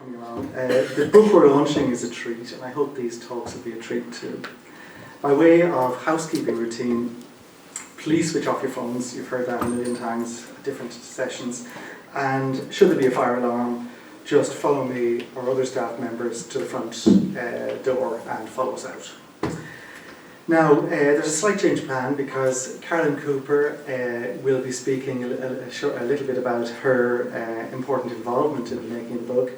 coming along. The book we're launching is a treat, and I hope these talks will be a treat too. By way of housekeeping routine, please switch off your phones. You've heard that a million times at different sessions. And should there be a fire alarm, just follow me or other staff members to the front door and follow us out. Now, there's a slight change of plan because Carolyn Cooper will be speaking a little bit about her important involvement in the making of the book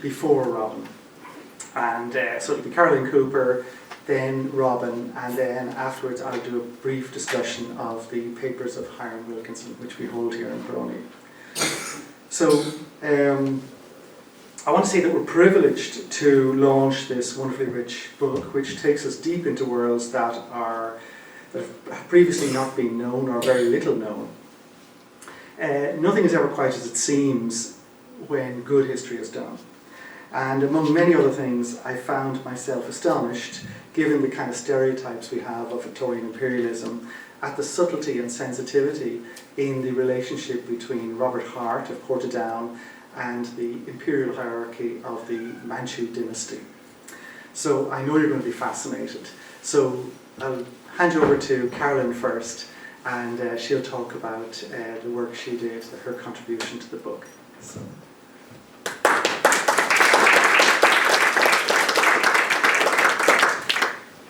before Robin. And so it'll be Carolyn Cooper, then Robin, and then afterwards I'll do a brief discussion of the papers of Hiram Wilkinson, which we hold here in PRONI. So, I want to say that we're privileged to launch this wonderfully rich book, which takes us deep into worlds that have previously not been known or very little known. Nothing is ever quite as it seems when good history is done. And among many other things, I found myself astonished, given the kind of stereotypes we have of Victorian imperialism, at the subtlety and sensitivity in the relationship between Robert Hart of Portadown and the imperial hierarchy of the Manchu dynasty. So I know you're going to be fascinated. So I'll hand you over to Carolyn first, and she'll talk about the work she did, her contribution to the book. So.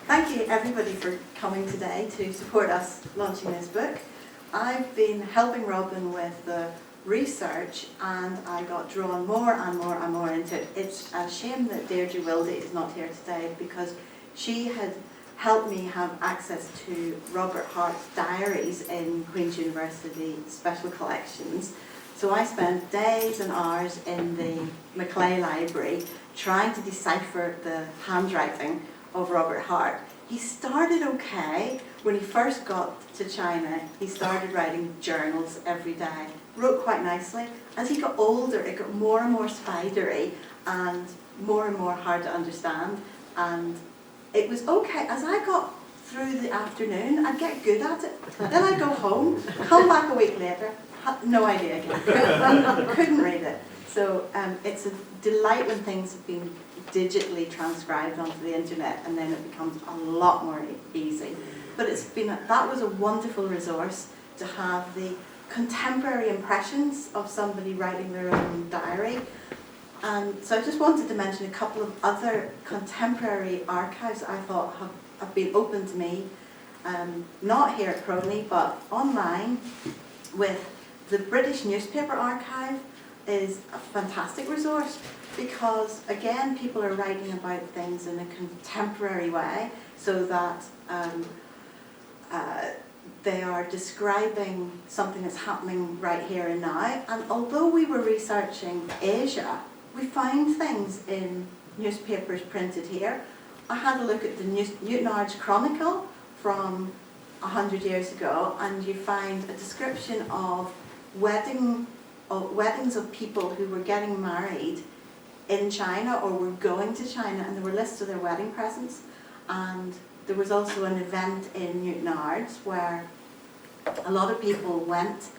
Thank you everybody for coming today to support us launching this book. I've been helping Robin with the research and I got drawn more and more and more into it. It's a shame that Deirdre Wilde is not here today because she had helped me have access to Robert Hart's diaries in Queen's University Special Collections. So I spent days and hours in the Maclay Library trying to decipher the handwriting of Robert Hart. He started okay. When he first got to China, he started writing journals every day. Wrote quite nicely. As he got older, it got more and more spidery and more hard to understand. And it was okay. As I got through the afternoon, I'd get good at it. Then I'd go home, come back a week later, had no idea again. Couldn't read it. So it's a delight when things have been digitally transcribed onto the internet, and then it becomes a lot more easy. But that was a wonderful resource to have the contemporary impressions of somebody writing their own diary. And so I just wanted to mention a couple of other contemporary archives I thought have been open to me, not here at PRONI, but online. With the British Newspaper Archive is a fantastic resource because, again, people are writing about things in a contemporary way so that they are describing something that's happening right here and now. And although we were researching Asia, we found things in newspapers printed here. I had a look at the Newtownards Chronicle from 100 years ago, and you find a description of weddings of people who were getting married in China or were going to China, and there were lists of their wedding presents. And there was also an event in Newtownards where a lot of people went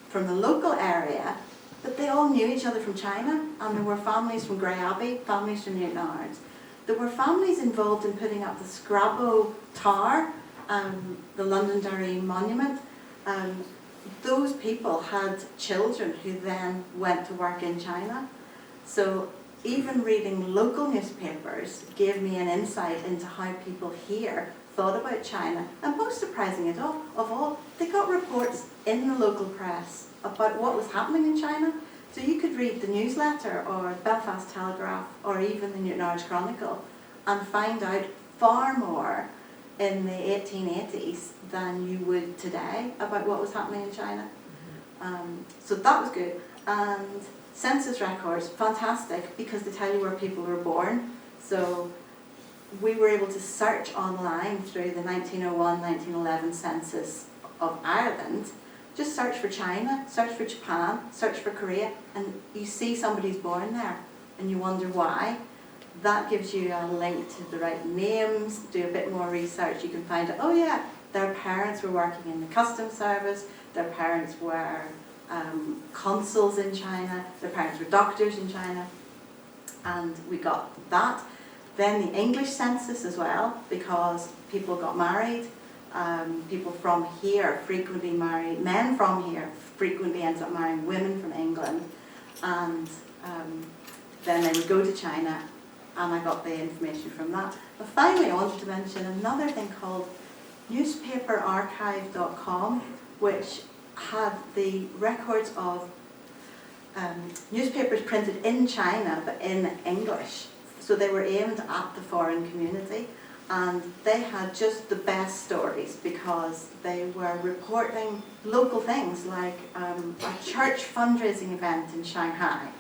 from the local area, but they all knew each other from China, and there were families from Grey Abbey, families from Newtownards. There were families involved in putting up the Scrabo Tower, the Londonderry Monument. Those people had children who then went to work in China. So even reading local newspapers gave me an insight into how people here thought about China. And most surprising of all, they got reports in the local press about what was happening in China. So you could read the newsletter or Belfast Telegraph or even the Newtownards Chronicle and find out far more in the 1880s than you would today about what was happening in China. So that was good. And census records, fantastic, because they tell you where people were born. So we were able to search online through the 1901-1911 census of Ireland. Just search for China, search for Japan, search for Korea, and you see somebody's born there, and you wonder why. That gives you a link to the right names. Do a bit more research, you can find out, oh yeah, their parents were working in the Customs Service, their parents were consuls in China, their parents were doctors in China, and we got that. Then the English census as well, because people got married. People from here frequently marry, men from here frequently ends up marrying women from England, and then they would go to China, and I got the information from that. But finally, I wanted to mention another thing called newspaperarchive.com, which had the records of newspapers printed in China but in English. So they were aimed at the foreign community, and they had just the best stories because they were reporting local things like a church fundraising event in Shanghai,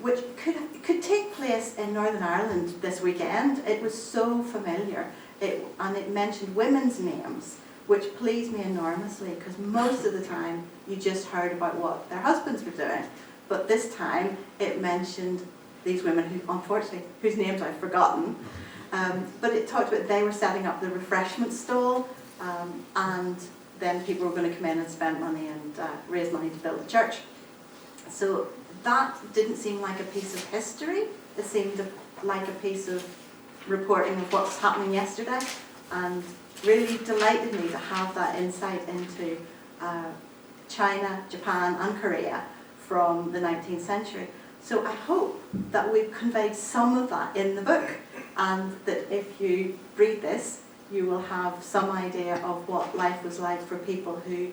which could take place in Northern Ireland this weekend. It was so familiar, and it mentioned women's names, which pleased me enormously because most of the time you just heard about what their husbands were doing, but this time it mentioned these women who, unfortunately, whose names I've forgotten, but it talked about they were setting up the refreshment stall, and then people were going to come in and spend money and raise money to build a church. So that didn't seem like a piece of history, it seemed like a piece of reporting of what's happening yesterday, and really delighted me to have that insight into China, Japan and Korea from the 19th century. So I hope that we've conveyed some of that in the book, and that if you read this, you will have some idea of what life was like for people who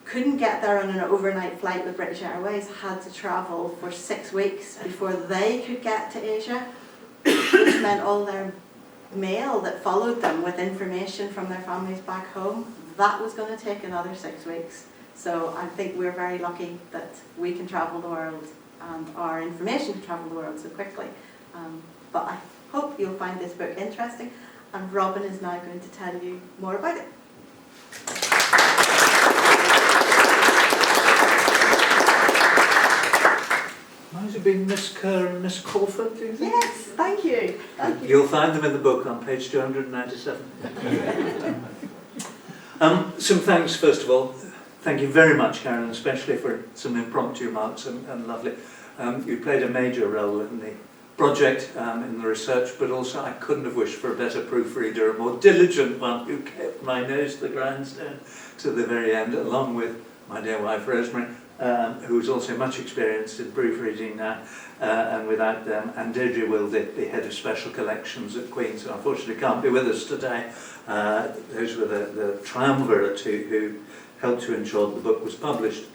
couldn't get there on an overnight flight with British Airways, had to travel for 6 weeks before they could get to Asia, which meant all their mail that followed them with information from their families back home, that was going to take another 6 weeks. So I think we're very lucky that we can travel the world and our information can travel the world so quickly. But I hope you'll find this book interesting, and Robin is now going to tell you more about it. Might have been Miss Kerr and Miss Crawford, do you think? Yes, thank you. Thank you. You'll find them in the book on page 297. Some thanks, first of all. Thank you very much, Carolyn, especially for some impromptu remarks and lovely. You played a major role in the project, in the research, but also I couldn't have wished for a better proofreader, a more diligent one who kept my nose to the grindstone to the very end, along with my dear wife Rosemary, who's also much experienced in proofreading now, and without them, and Deirdre Wilde, the head of special collections at Queen's, who unfortunately can't be with us today. Those were the triumvirate who helped to ensure that the book was published.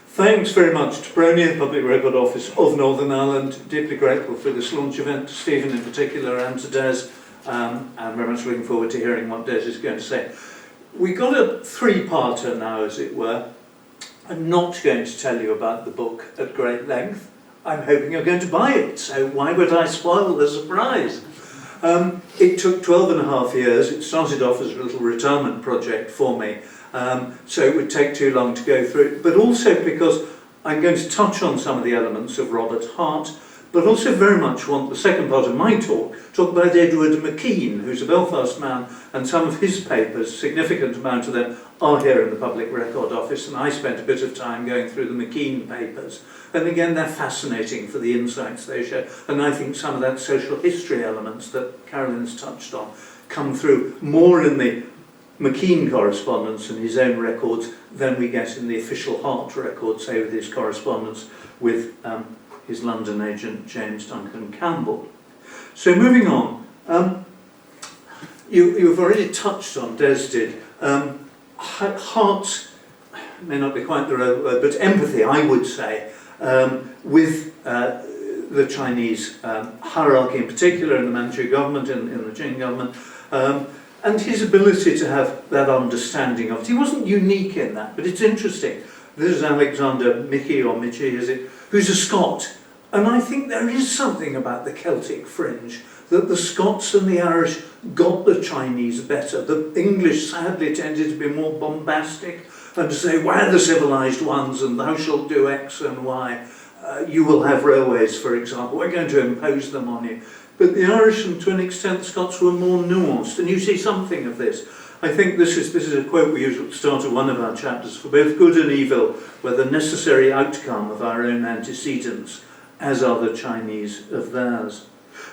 Thanks very much to PRONI, the Public Record Office of Northern Ireland. Deeply grateful for this launch event, to Stephen in particular and to Des, and very much looking forward to hearing what Des is going to say. We got a three-parter now, as it were. I'm not going to tell you about the book at great length. I'm hoping you're going to buy it, so why would I spoil the surprise? It took 12.5 years. It started off as a little retirement project for me, so it would take too long to go through it, but also because I'm going to touch on some of the elements of Robert Hart, but also very much want the second part of my talk about Edward McKean, who's a Belfast man, and some of his papers, significant amount of them, are here in the Public Record Office, and I spent a bit of time going through the McKean papers. And again, they're fascinating for the insights they show, and I think some of that social history elements that Carolyn's touched on come through more in the McKean correspondence and his own records than we get in the official Hart record, say with his correspondence with his London agent James Duncan Campbell. So moving on, you've already touched on, Des did, Hart's, may not be quite the right word, but empathy, I would say, with the Chinese hierarchy in particular, in the Manchu government, in the Qing government, and his ability to have that understanding of it. He wasn't unique in that, but it's interesting. This is Alexander Mickey, or Michie, is it, who's a Scot. And I think there is something about the Celtic fringe, that the Scots and the Irish got the Chinese better. The English sadly tended to be more bombastic and to say, we're the civilised ones and thou shalt do X and Y. You will have railways, for example. We're going to impose them on you. But the Irish and to an extent the Scots were more nuanced, and you see something of this. I think this is a quote we use at the start of one of our chapters. For both good and evil were the necessary outcome of our own antecedents, as are the Chinese of theirs.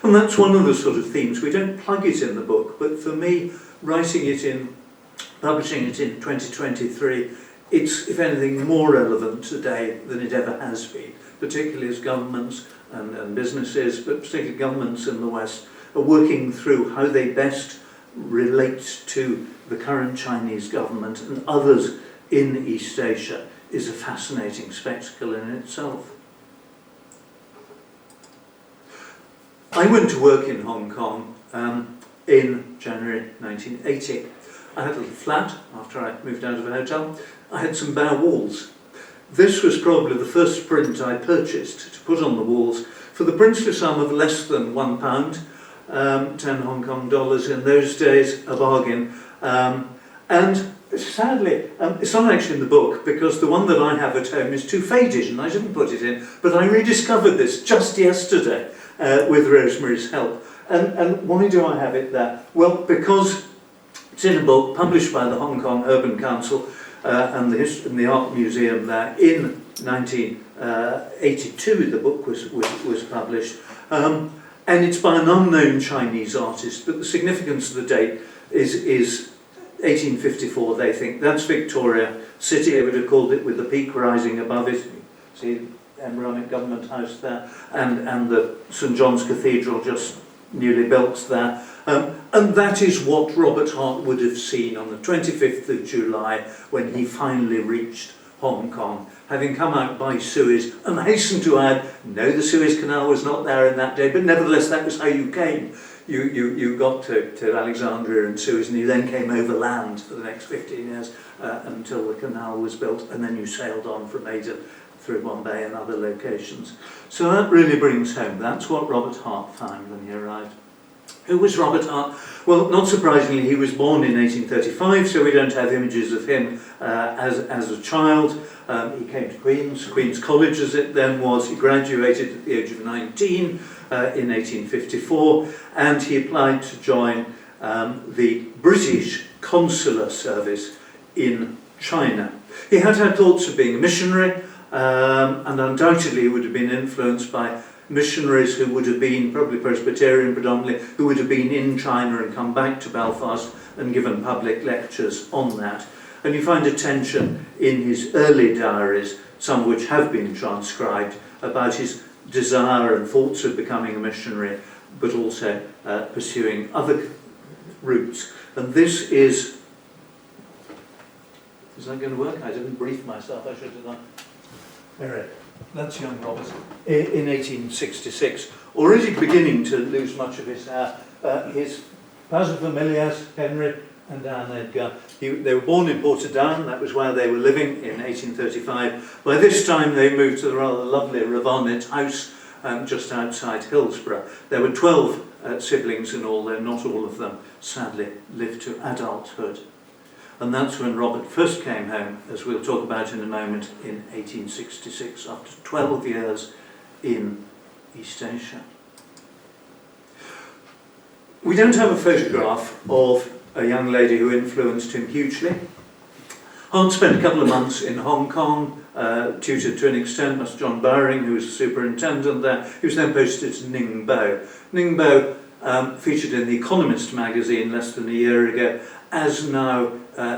And that's one of the sort of themes. We don't plug it in the book, but for me, publishing it in 2023, it's, if anything, more relevant today than it ever has been, particularly as governments and businesses, but particularly governments in the West, are working through how they best relate to the current Chinese government and others in East Asia is a fascinating spectacle in itself. I went to work in Hong Kong in January 1980. I had a little flat after I moved out of a hotel. I had some bare walls. This was probably the first print I purchased to put on the walls for the princely sum of less than £1, 10 Hong Kong dollars in those days, a bargain. And sadly, it's not actually in the book because the one that I have at home is too faded and I didn't put it in, but I rediscovered this just yesterday with Rosemary's help. And why do I have it there? Well, because it's in a book published by the Hong Kong Urban Council and the Art Museum there in 1982. The book was published. And it's by an unknown Chinese artist, but the significance of the date is 1854, they think. That's Victoria City, they would have called it, with the peak rising above it. See the embryonic government house there, and the St John's Cathedral just newly built there. And that is what Robert Hart would have seen on the 25th of July when he finally reached Hong Kong, having come out by Suez. And I hasten to add, no, the Suez Canal was not there in that day, but nevertheless that was how you came. You got to Alexandria and Suez, and you then came overland for the next 15 years until the canal was built, and then you sailed on from Aden through Bombay and other locations. So that really brings home, that's what Robert Hart found when he arrived. Who was Robert Hart? Well, not surprisingly, he was born in 1835, so we don't have images of him as a child. He came to Queen's College as it then was. He graduated at the age of 19 in 1854, and he applied to join the British Consular Service in China. He had thoughts of being a missionary, and undoubtedly he would have been influenced by missionaries who would have been, probably Presbyterian predominantly, who would have been in China and come back to Belfast and given public lectures on that. And you find a tension in his early diaries, some of which have been transcribed, about his desire and thoughts of becoming a missionary, but also pursuing other routes. And this is that going to work? I didn't brief myself, I should have done. There, that's young Robert in 1866, already beginning to lose much of his hair. His paterfamilias, Henry and Anne Edgar, they were born in Portadown, that was where they were living in 1835. By this time they moved to the rather lovely Ravannet house just outside Hillsborough. There were 12 siblings in all, though not all of them sadly lived to adulthood. And that's when Robert first came home, as we'll talk about in a moment, in 1866, after 12 years in East Asia. We don't have a photograph of a young lady who influenced him hugely. Hart spent a couple of months in Hong Kong, tutored to an extent by John Bowring, who was the superintendent there. He was then posted to Ningbo. Ningbo featured in The Economist magazine less than a year ago, as now,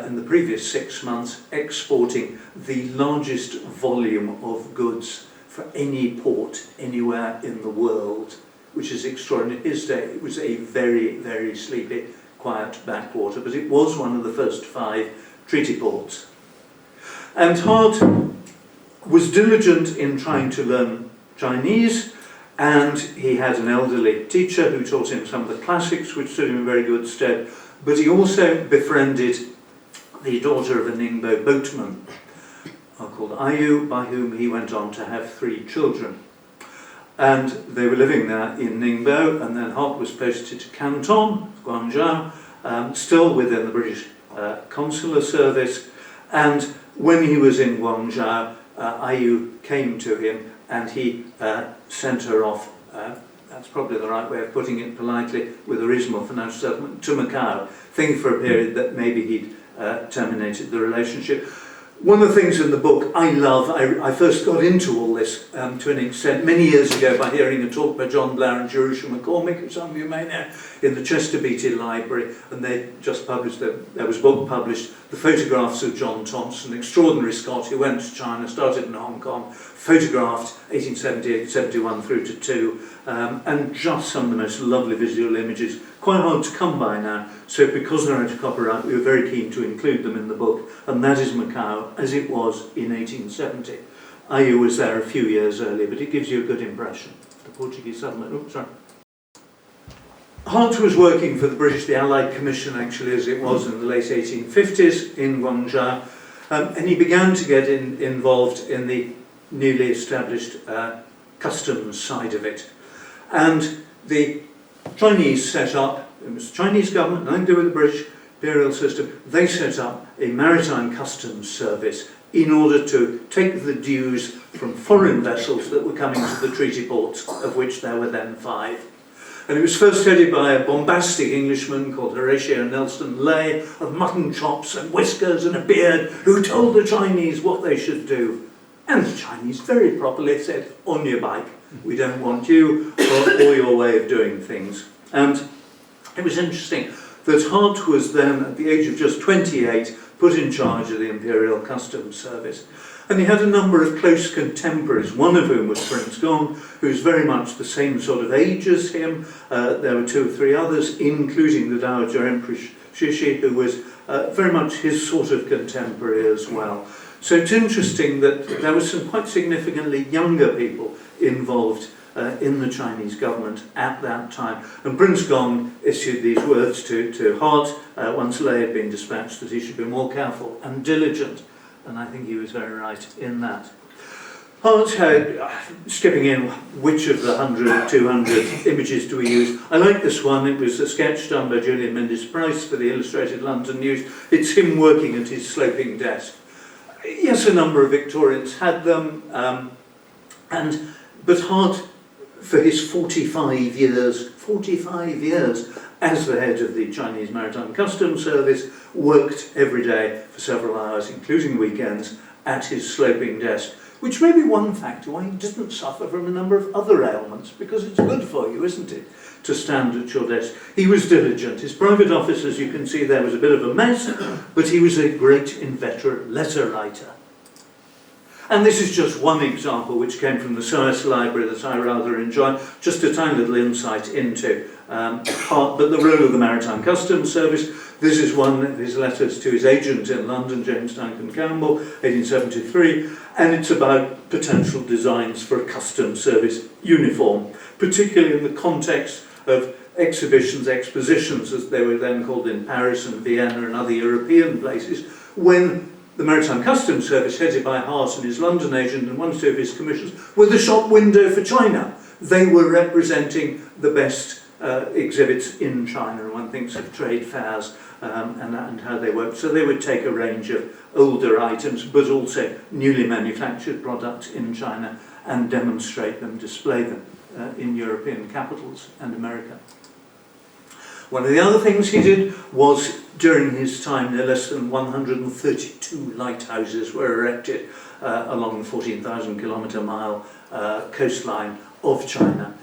in the previous 6 months, exporting the largest volume of goods for any port anywhere in the world, which is extraordinary. In his day, it was a very, very sleepy, quiet backwater, but it was one of the first 5 treaty ports. And Hart was diligent in trying to learn Chinese, and he had an elderly teacher who taught him some of the classics, which stood him in very good stead. But he also befriended the daughter of a Ningbo boatman called Ayu, by whom he went on to have 3 children. And they were living there in Ningbo, and then Hart was posted to Canton, Guangzhou, still within the British Consular Service. And when he was in Guangzhou, Ayu came to him, and he sent her off that's probably the right way of putting it politely, with a reasonable financial settlement to Macau, thinking for a period that maybe he'd terminated the relationship. One of the things in the book I love, I first got into all this to an extent many years ago by hearing a talk by John Blair and Jerusha McCormick, who some of you may know, in the Chester Beatty Library, and they just published, there was a book published, The Photographs of John Thompson, extraordinary Scot who went to China, started in Hong Kong, photographed 1878, 71 through to 2, and just some of the most lovely visual images, quite hard to come by now. So because they're out of copyright, we were very keen to include them in the book, and that is Macau as it was in 1870. IU was there a few years earlier, but it gives you a good impression. The Portuguese settlement, oops, sorry. Hart was working for the British, the Allied Commission actually, as it was in the late 1850s in Guangzhou, and he began to get involved in the newly established customs side of it. And the Chinese set up, it was the Chinese government, nothing to do with the British imperial system, they set up a maritime customs service in order to take the dues from foreign vessels that were coming to the treaty ports, of which there were then 5. And it was first headed by a bombastic Englishman called Horatio Nelson Leigh, of mutton chops and whiskers and a beard, who told the Chinese what they should do. And the Chinese very properly said, on your bike, we don't want you or your way of doing things. And it was interesting that Hart was then, at the age of just 28, put in charge of the Imperial Customs Service. And he had a number of close contemporaries, one of whom was Prince Gong, who's very much the same sort of age as him. There were 2 or 3 others, including the Dowager Empress Shishi, who was very much his sort of contemporary as well. So it's interesting that there were some quite significantly younger people involved in the Chinese government at that time. And Prince Gong issued these words to Hart, once Leigh had been dispatched, that he should be more careful and diligent. And I think he was very right in that. Hart had, skipping in, which of the 100, 200 images do we use? I like this one. It was a sketch done by Julian Mendes-Price for the Illustrated London News. It's him working at his sloping desk. Yes, a number of Victorians had them, but Hart, for his 45 years as the head of the Chinese Maritime Customs Service, worked every day for several hours, including weekends, at his sloping desk, which may be one factor why he didn't suffer from a number of other ailments, because it's good for you, isn't it, to stand at your desk. He was diligent. His private office, as you can see there, was a bit of a mess, but he was a great inveterate letter writer. And this is just one example which came from the SOAS library that I rather enjoy, just a tiny little insight into Hart, but the role of the Maritime Customs Service. This is one of his letters to his agent in London, James Duncan Campbell, 1873, and it's about potential designs for a customs service uniform, particularly in the context of expositions, as they were then called in Paris and Vienna and other European places, when the Maritime Customs Service, headed by Hart and his London agent and 1 or 2 of his commissions, were the shop window for China. They were representing the best exhibits in China, and one thinks of trade fairs and how they worked. So they would take a range of older items, but also newly manufactured products in China, and demonstrate them, display them in European capitals and America. One of the other things he did was, during his time, no less than 132 lighthouses were erected along the 14,000 mile coastline of China.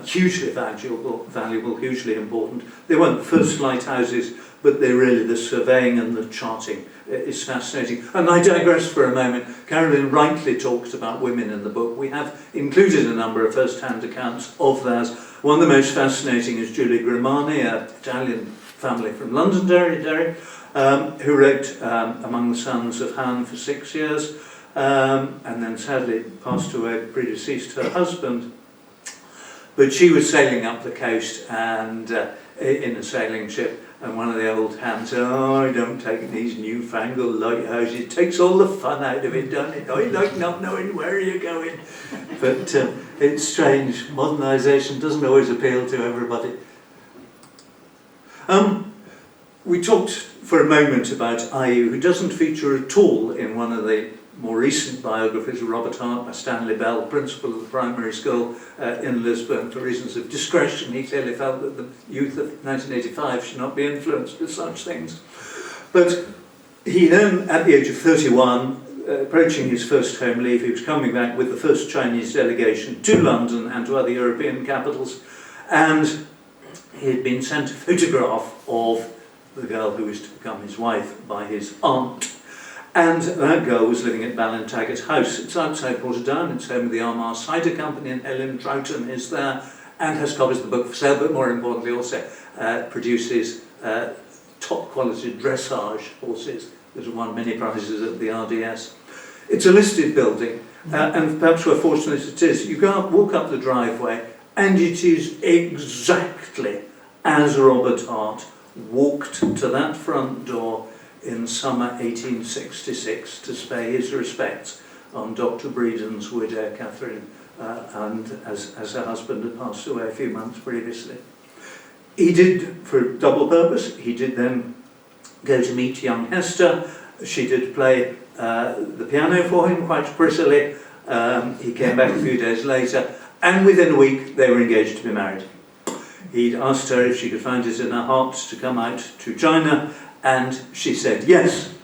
Hugely valuable, hugely important. They weren't the first lighthouses, but they're really, the surveying and the charting is fascinating. And I digress for a moment. Carolyn rightly talked about women in the book. We have included a number of first-hand accounts of theirs. One of the most fascinating is Julie Grimani, an Italian family from Londonderry, who wrote Among the Sons of Han for 6 years, and then sadly passed away, predeceased her husband. But she was sailing up the coast and in a sailing ship, and one of the old hands said, "Oh, don't take these newfangled lighthouses, it takes all the fun out of it, doesn't it? I like not knowing where you're going." But it's strange, modernisation doesn't always appeal to everybody. We talked for a moment about IU, who doesn't feature at all in one of more recent biographies of Robert Hart by Stanley Bell, principal of the primary school in Lisbon. For reasons of discretion, he clearly felt that the youth of 1985 should not be influenced with such things. But he then, at the age of 31, approaching his first home leave, he was coming back with the first Chinese delegation to London and to other European capitals, and he had been sent a photograph of the girl who was to become his wife by his aunt. And that girl was living at Ballintaggart House. It's outside Portadown, it's home of the Armagh Cider Company, and Helen Troughton is there and has copies of the book for sale, but more importantly also produces top quality dressage horses that have won many prizes at the RDS. It's a listed building, and perhaps we're fortunate it is. You go up, walk up the driveway, and it is exactly as Robert Hart walked to that front door in summer 1866 to pay his respects on Dr. Breeden's widow, Catherine, and as her husband had passed away a few months previously. He did, for a double purpose, he did then go to meet young Hester. She did play the piano for him quite prettily. He came back a few days later, and within a week they were engaged to be married. He'd asked her if she could find it in her heart to come out to China, and she said yes.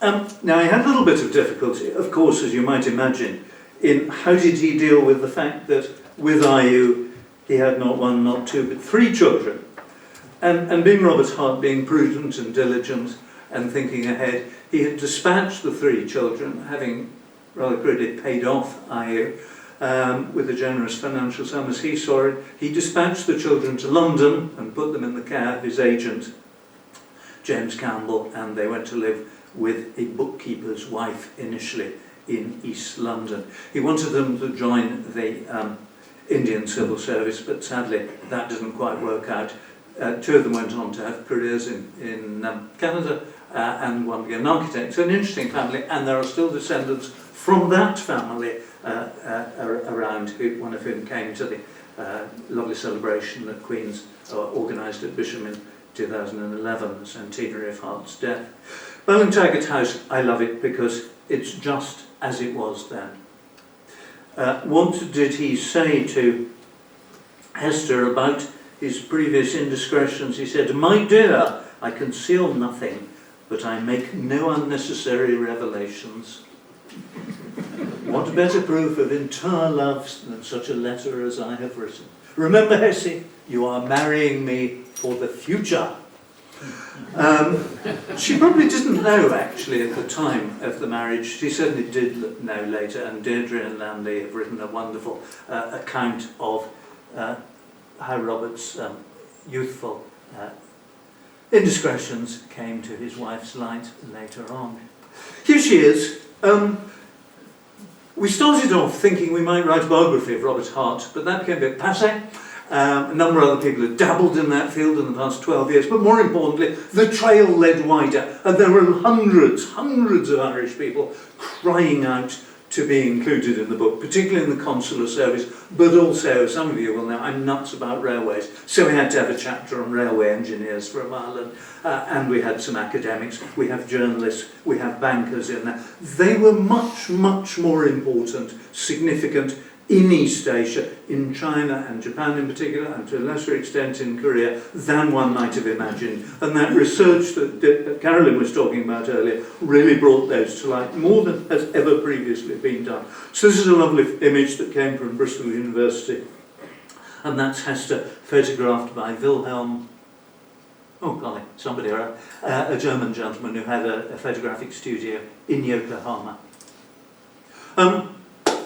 Now, he had a little bit of difficulty, of course, as you might imagine, in how did he deal with the fact that with IU he had not one, not two, but three children. And being Robert Hart, being prudent and diligent and thinking ahead, he had dispatched the three children, having rather crudely paid off IU with a generous financial sum as he saw it. He dispatched the children to London and put them in the care of his agent, James Campbell, and they went to live with a bookkeeper's wife initially in East London. He wanted them to join the Indian Civil Service, but sadly that didn't quite work out. Two of them went on to have careers in Canada, and one became an architect. It's an interesting family, and there are still descendants from that family around, one of whom came to the lovely celebration that Queen's organised at Bisham in 2011, the centenary of Hart's death. Ballintaggart House, I love it because it's just as it was then. What did he say to Hester about his previous indiscretions? He said, "My dear, I conceal nothing, but I make no unnecessary revelations." What better proof of entire love than such a letter as I have written? Remember, Hesse, you are marrying me for the future. She probably didn't know, actually, at the time of the marriage. She certainly did know later, and Deirdre and Lanley have written a wonderful account of how Robert's youthful indiscretions came to his wife's light later on. Here she is. We started off thinking we might write a biography of Robert Hart, but that became a bit passé. A number of other people have dabbled in that field in the past 12 years, but more importantly, the trail led wider, and there were hundreds of Irish people crying out to be included in the book, particularly in the Consular Service, but also, some of you will know, I'm nuts about railways, so we had to have a chapter on railway engineers for a while, and we had some academics, we have journalists, we have bankers in there. They were much more important, significant in East Asia, in China and Japan in particular, and to a lesser extent in Korea, than one might have imagined. And that research that Carolyn was talking about earlier really brought those to light, more than has ever previously been done. So this is a lovely image that came from Bristol University. And that's Hester, photographed by Wilhelm, oh golly, somebody, a German gentleman who had a photographic studio in Yokohama.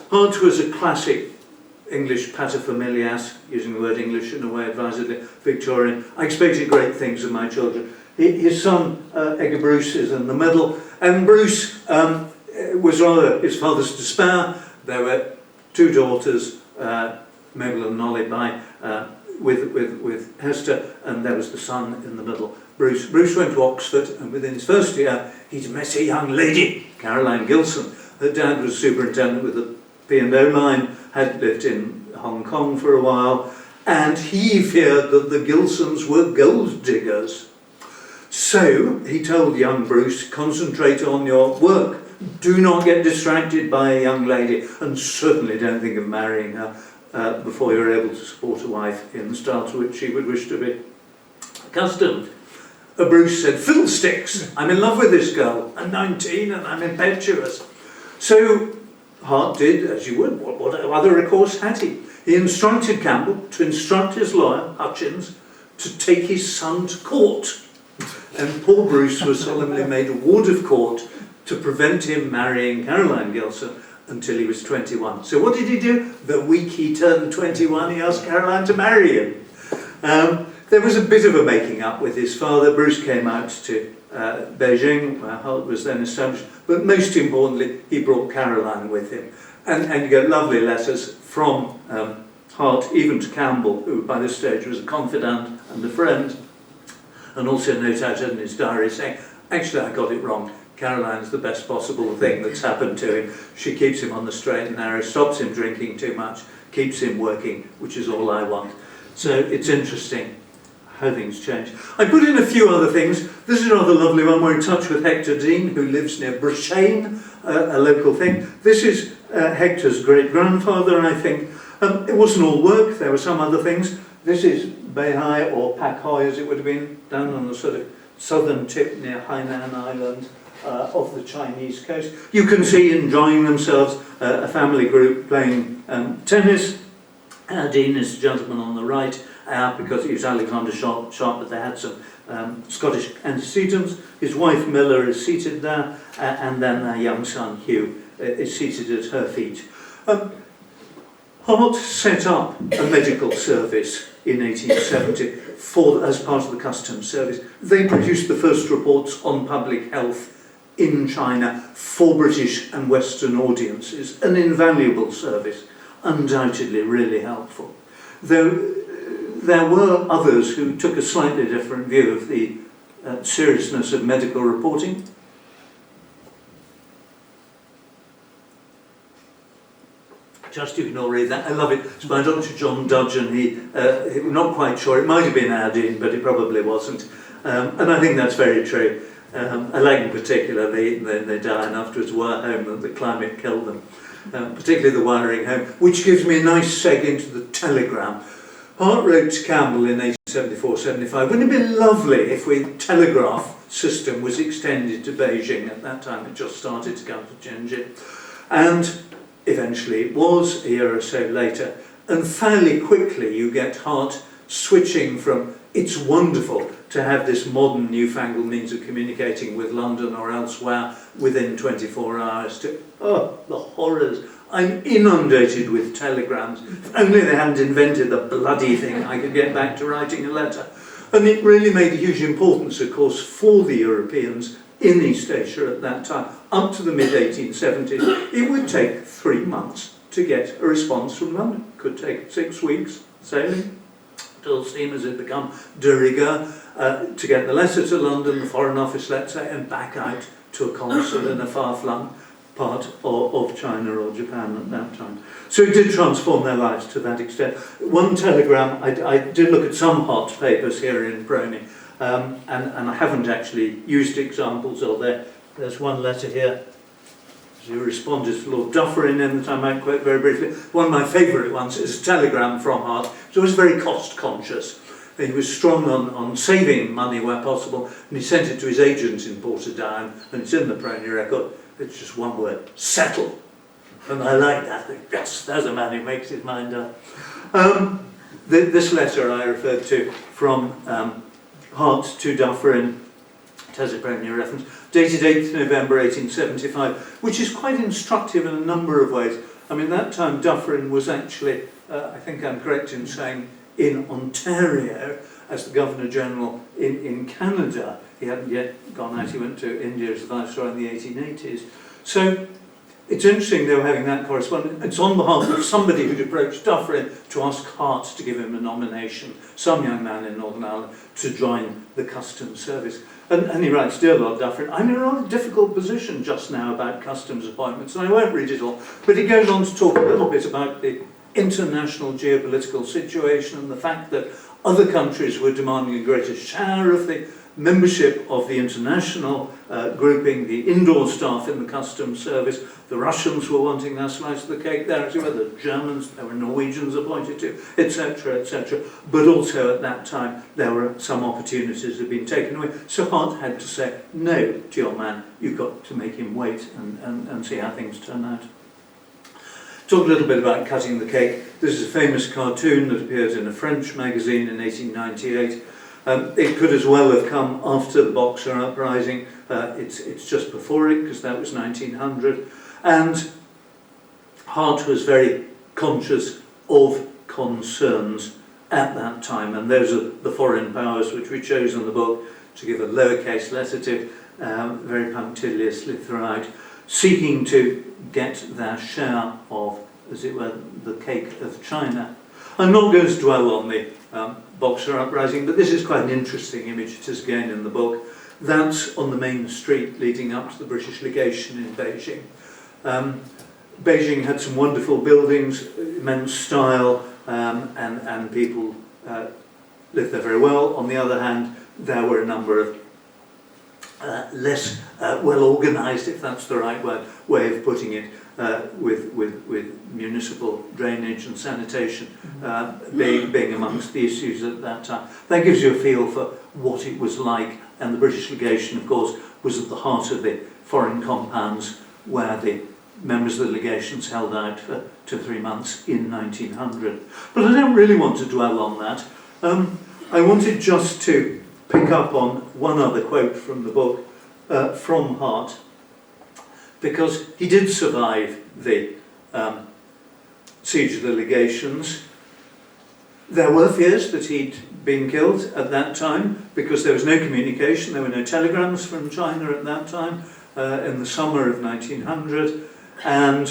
Hart was a classic English paterfamilias, using the word English in a way advisedly, Victorian. I expected great things of my children. His son, Edgar Bruce, is in the middle, and Bruce was rather his father's despair. There were two daughters, Mabel and Nolly, with Hester, and there was the son in the middle, Bruce. Bruce went to Oxford, and within his first year, he'd met a young lady, Caroline Gilson. Her dad was superintendent with the P&O line, had lived in Hong Kong for a while, and he feared that the Gilsons were gold diggers. So he told young Bruce, concentrate on your work. do not get distracted by a young lady, and certainly don't think of marrying her before you're able to support a wife in the style to which she would wish to be accustomed. Bruce said, "Fiddlesticks, I'm in love with this girl. I'm 19 and I'm impetuous." So Hart did, as you would, what other recourse had he? He instructed Campbell to instruct his lawyer, Hutchins, to take his son to court. And poor Bruce was solemnly made a ward of court to prevent him marrying Caroline Gilson until he was 21. So what did he do? The week he turned 21, he asked Caroline to marry him. There was a bit of a making up with his father. Bruce came out to Beijing, where Hart was then established, but most importantly, he brought Caroline with him. And you get lovely letters from Hart, even to Campbell, who by this stage was a confidant and a friend, and also a note out in his diary saying, "Actually, I got it wrong. Caroline's the best possible thing that's happened to him. She keeps him on the straight and narrow, stops him drinking too much, keeps him working, which is all I want." So it's interesting how things change. I put in a few other things. This is a rather lovely one. We're in touch with Hector Dean, who lives near Brashane, a local thing. This is Hector's great-grandfather, I think. It wasn't all work, there were some other things. This is Beihai, or Pakhoi as it would have been, down on the sort of southern tip near Hainan Island of the Chinese coast. You can see enjoying themselves, a family group playing tennis. Dean is the gentleman on the right, because he was Alexander Sharp, but they had some Scottish antecedents. His wife Miller is seated there, and then their young son Hugh is seated at her feet. Hart set up a medical service in 1870 as part of the Customs Service. They produced the first reports on public health in China for British and Western audiences, an invaluable service, undoubtedly really helpful. Though there were others who took a slightly different view of the seriousness of medical reporting. Just you can all read that. I love it. It's by Dr. John Dudgeon. I'm not quite sure. It might have been Dean, but it probably wasn't. And I think that's very true. I like in particular, they die and afterwards wire home that the climate killed them. Particularly the wiring home, which gives me a nice seg into the telegram. Hart wrote to Campbell in 1874-75, wouldn't it be lovely if the telegraph system was extended to Beijing? At that time it just started to come to Tianjin. And eventually it was, a year or so later. And fairly quickly you get Hart switching from it's wonderful to have this modern newfangled means of communicating with London or elsewhere within 24 hours to, oh, the horrors. I'm inundated with telegrams. If only they hadn't invented the bloody thing, I could get back to writing a letter. And it really made a huge importance, of course, for the Europeans in East Asia at that time. Up to the mid-1870s, it would take 3 months to get a response from London. Could take 6 weeks sailing. Till steamers had become de rigueur, to get the letter to London, the Foreign Office, let's say, and back out to a consul in a far-flung part of China or Japan at that time. So it did transform their lives to that extent. One telegram, I did look at some Hart papers here in PRONI, and I haven't actually used examples of there. There's one letter here. He responded to Lord Dufferin in that I might quote very briefly. One of my favourite ones is a telegram from Hart. He was very cost conscious. He was strong on saving money where possible, and he sent it to his agent in Portadown, and it's in the PRONI record. It's just one word: settle. And I like that. I think, yes, there's a man who makes his mind up. This letter I referred to from Hart to Dufferin, it has a PRONI reference, dated 8th November 1875, which is quite instructive in a number of ways. I mean, that time Dufferin was actually, I think I'm correct in saying, in Ontario as the Governor-General in Canada. He hadn't yet gone out, he went to India as the Viceroy in the 1880s. So it's interesting they were having that correspondence. It's on behalf of somebody who'd approached Dufferin to ask Hart to give him a nomination, some young man in Northern Ireland, to join the Customs Service. And he writes, "Dear Lord Dufferin, I'm in a rather difficult position just now about customs appointments," and I won't read it all, but he goes on to talk a little bit about the international geopolitical situation and the fact that other countries were demanding a greater share of the membership of the international grouping, the indoor staff in the Customs Service. The Russians were wanting their slice of the cake there, as well. The Germans, there were Norwegians appointed to, etc., etc. But also at that time, there were some opportunities that had been taken away. So Hart had to say no to your man. You've got to make him wait and see how things turn out. Talk a little bit about cutting the cake. This is a famous cartoon that appeared in a French magazine in 1898. It could as well have come after the Boxer Uprising. It's just before it, because that was 1900. And Hart was very conscious of concerns at that time. And those are the foreign powers which we chose in the book to give a lowercase letter very punctiliously throughout, seeking to get their share of, as it were, the cake of China. I'm not going to dwell on the Boxer Uprising, but this is quite an interesting image. It is again in the book. That's on the main street leading up to the British legation in Beijing. Beijing had some wonderful buildings, immense style, and people lived there very well. On the other hand, there were a number of less well organised, if that's the right way of putting it, with municipal drainage and sanitation being amongst the issues at that time. That gives you a feel for what it was like, and the British legation, of course, was at the heart of the foreign compounds where the members of the legations held out for 2 or 3 months in 1900. But I don't really want to dwell on that. I wanted just to pick up on one other quote from the book, from Hart, because he did survive the siege of the legations. There were fears that he'd been killed at that time because there was no communication, there were no telegrams from China at that time in the summer of 1900, and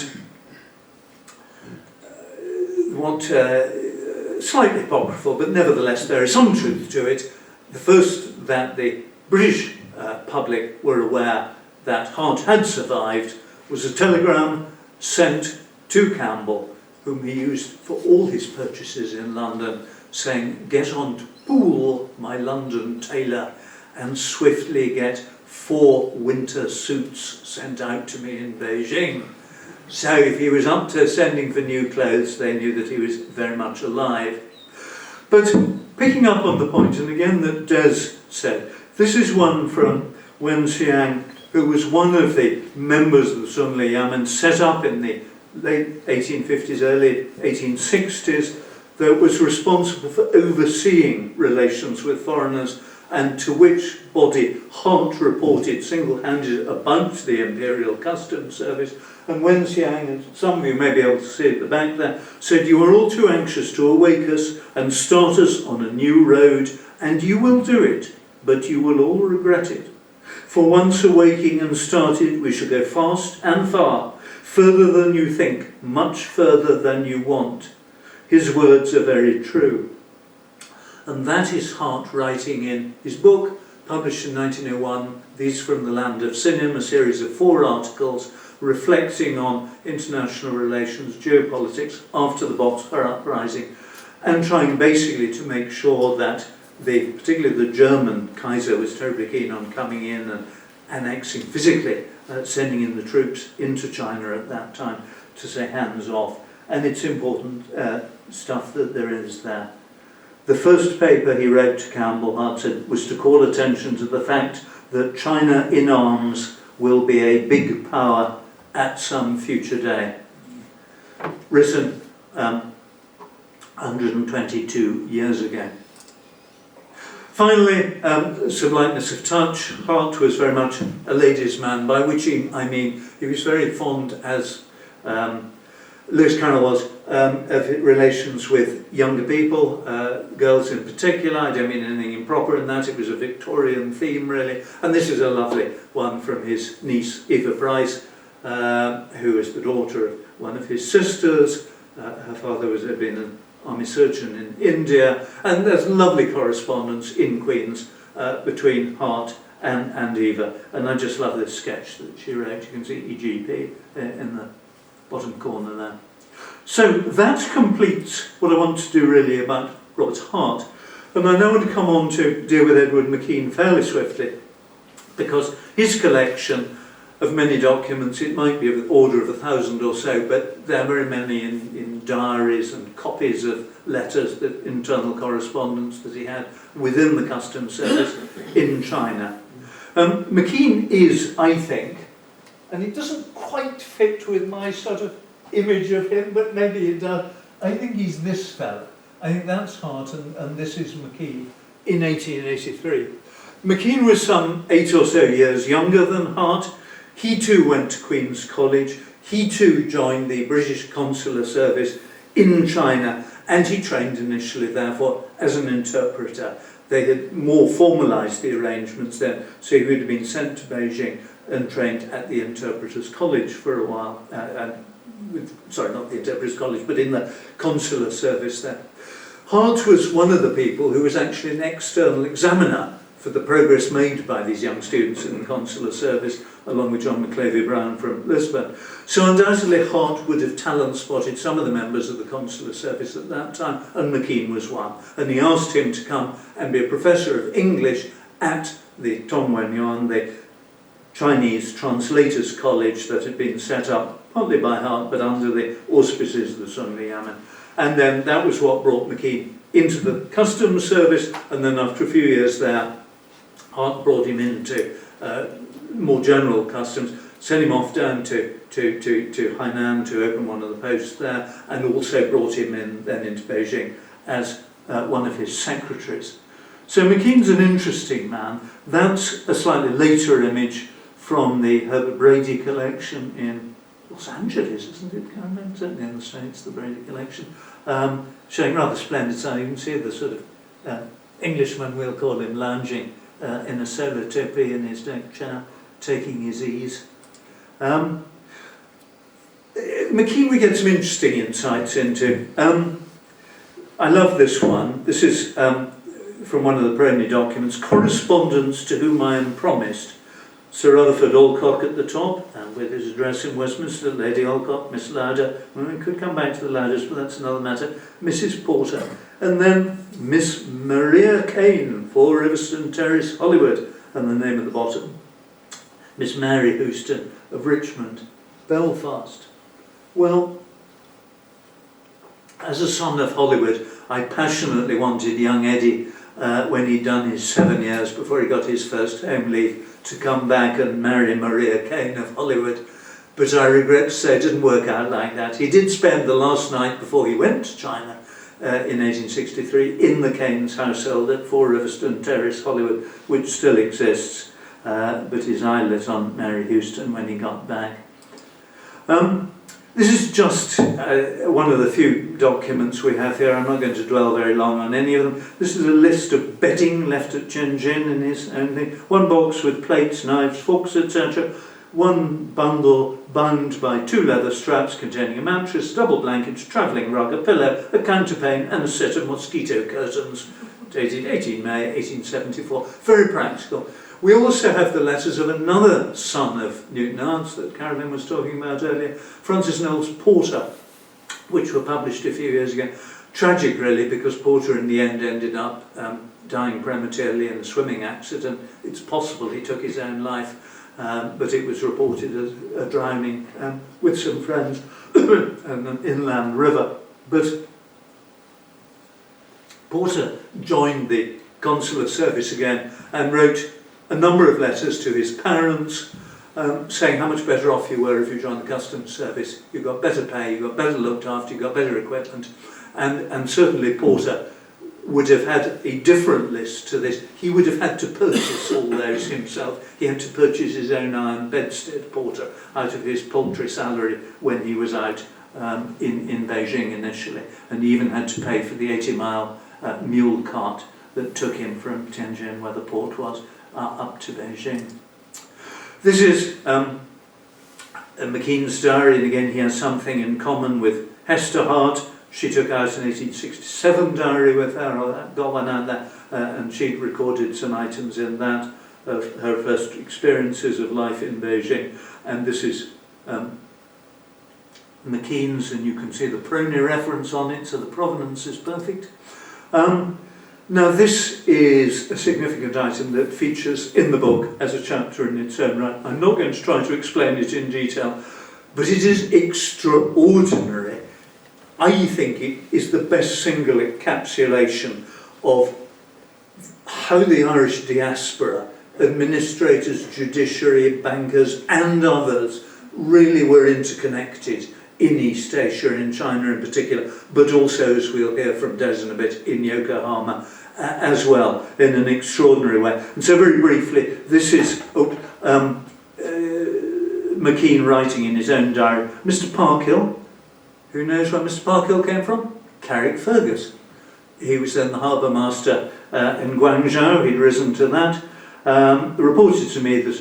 slightly apocryphal, but nevertheless there is some truth to it. The first that the British public were aware that Hart had survived was a telegram sent to Campbell, whom he used for all his purchases in London, saying, "Get on to Poole, my London tailor, and swiftly get 4 winter suits sent out to me in Beijing." So if he was up to sending for new clothes, they knew that he was very much alive. But picking up on the point, and again that Des said, this is one from Wen Xiang, who was one of the members of the Sunli Yamen set up in the late 1850s, early 1860s, that was responsible for overseeing relations with foreigners, and to which body Hart reported single-handed about the Imperial Customs Service. And Wen Xiang, and some of you may be able to see at the back there, said, "You are all too anxious to awake us and start us on a new road, and you will do it, but you will all regret it. For once awaking and started, we shall go fast and far, further than you think, much further than you want." His words are very true. And that is Hart writing in his book, published in 1901, These from the Land of Sinim, a series of 4 articles reflecting on international relations, geopolitics after the Boxer Uprising, and trying basically to make sure that particularly the German Kaiser was terribly keen on coming in and annexing physically, sending in the troops into China at that time to say hands off. And it's important stuff that there is there. The first paper he wrote to Campbell, Hart said, was to call attention to the fact that China in arms will be a big power at some future day. Written 122 years ago. Finally, some lightness of touch. Hart was very much a ladies' man, by which I mean he was very fond, as Lewis Carroll was, of relations with younger people, girls in particular. I don't mean anything improper in that. It was a Victorian theme, really. And this is a lovely one from his niece, Eva Price, who is the daughter of one of his sisters. Her father had been an army surgeon in India. And there's lovely correspondence in Queen's between Hart and Eva. And I just love this sketch that she wrote. You can see EGP in the bottom corner there. So that completes what I want to do really about Robert Hart. And I now want to come on to deal with Edward McKean fairly swiftly, because his collection of many documents, it might be of the order of 1,000 or so, but there are very many in diaries and copies of letters, that internal correspondence that he had within the Customs Service in China. McKean is, I think, and it doesn't quite fit with my sort of image of him, but maybe it does. I think he's this fella. I think that's Hart, and this is McKean in 1883. McKean was some 8 or so years younger than Hart. He too went to Queen's College. He too joined the British Consular Service in China, and he trained initially, therefore, as an interpreter. They had more formalised the arrangements then, so he would have been sent to Beijing and trained at the Interpreters' College for a while. Sorry, not the Interpreters' College, but in the Consular Service there. Hart was one of the people who was actually an external examiner for the progress made by these young students in the Consular Service, along with John McClavey Brown from Lisbon. So undoubtedly Hart would have talent spotted some of the members of the Consular Service at that time, and McKean was one. And he asked him to come and be a professor of English at the Tongwenyuan, the Chinese Translators College that had been set up, partly by Hart, but under the auspices of the Sun Liamen. And then that was what brought McKean into the Customs Service, and then after a few years there, Hart brought him into more general customs, sent him off down to Hainan to open one of the posts there, and also brought him in then into Beijing as one of his secretaries. So McKean's an interesting man. That's a slightly later image from the Herbert Brady collection in Los Angeles, isn't it? Certainly in the States, the Brady collection, showing rather splendid sight. You can see the sort of Englishman, we'll call him, lounging in a solar topi in his deck chair, taking his ease. McKean, we get some interesting insights into. I love this one. This is from one of the PRONI documents, correspondence to whom I am promised. Sir Rutherford Alcock at the top, and with his address in Westminster, Lady Alcock, Miss Lauder, well, we could come back to the Lauders, but that's another matter, Mrs. Porter, and then Miss Maria Kane, 4 Riverston Terrace, Hollywood, and the name at the bottom, Miss Mary Houston of Richmond, Belfast. Well, as a son of Hollywood, I passionately wanted young Eddie, when he'd done his 7 years before he got his first home leave, to come back and marry Maria Kane of Hollywood. But I regret to say it didn't work out like that. He did spend the last night before he went to China in 1863 in the Kane's household at 4 Riverston Terrace, Hollywood, which still exists, but his eye lit on Mary Houston when he got back. This is just one of the few documents we have here. I'm not going to dwell very long on any of them. This is a list of bedding left at Tianjin in his own thing. 1 box with plates, knives, forks, etc. 1 bundle bound by 2 leather straps containing a mattress, double blanket, travelling rug, a pillow, a counterpane, and a set of mosquito curtains. Dated 18 May 1874. Very practical. We also have the letters of another son of Newton Arts that Carolyn was talking about earlier, Francis Knowles Porter, which were published a few years ago. Tragic, really, because Porter in the end ended up dying prematurely in a swimming accident. It's possible he took his own life, but it was reported as a drowning with some friends in an inland river. But Porter joined the Consular Service again and wrote a number of letters to his parents saying how much better off you were if you joined the Customs Service. You got better pay, you got better looked after, you got better equipment. And certainly Porter would have had a different list to this. He would have had to purchase all those himself. He had to purchase his own iron bedstead, Porter, out of his paltry salary when he was out in Beijing initially. And he even had to pay for the 80-mile mule cart that took him from Tianjin, where the port was, up to Beijing. This is McKean's diary, and again he has something in common with Hester Hart. She took out an 1867 diary with her, or got one out there, and she'd recorded some items in that of her first experiences of life in Beijing. And this is McKean's, and you can see the PRONI reference on it, so the provenance is perfect. Now this is a significant item that features in the book as a chapter in its own right. I'm not going to try to explain it in detail, but it is extraordinary. I think it is the best single encapsulation of how the Irish diaspora, administrators, judiciary, bankers and others really were interconnected in East Asia, in China in particular, but also, as we'll hear from Des in a bit, in Yokohama as well, in an extraordinary way. And so very briefly, this is McKean writing in his own diary. Mr. Parkhill, who knows where Mr. Parkhill came from? Carrickfergus. He was then the harbour master in Guangzhou. He'd risen to that. Reported to me that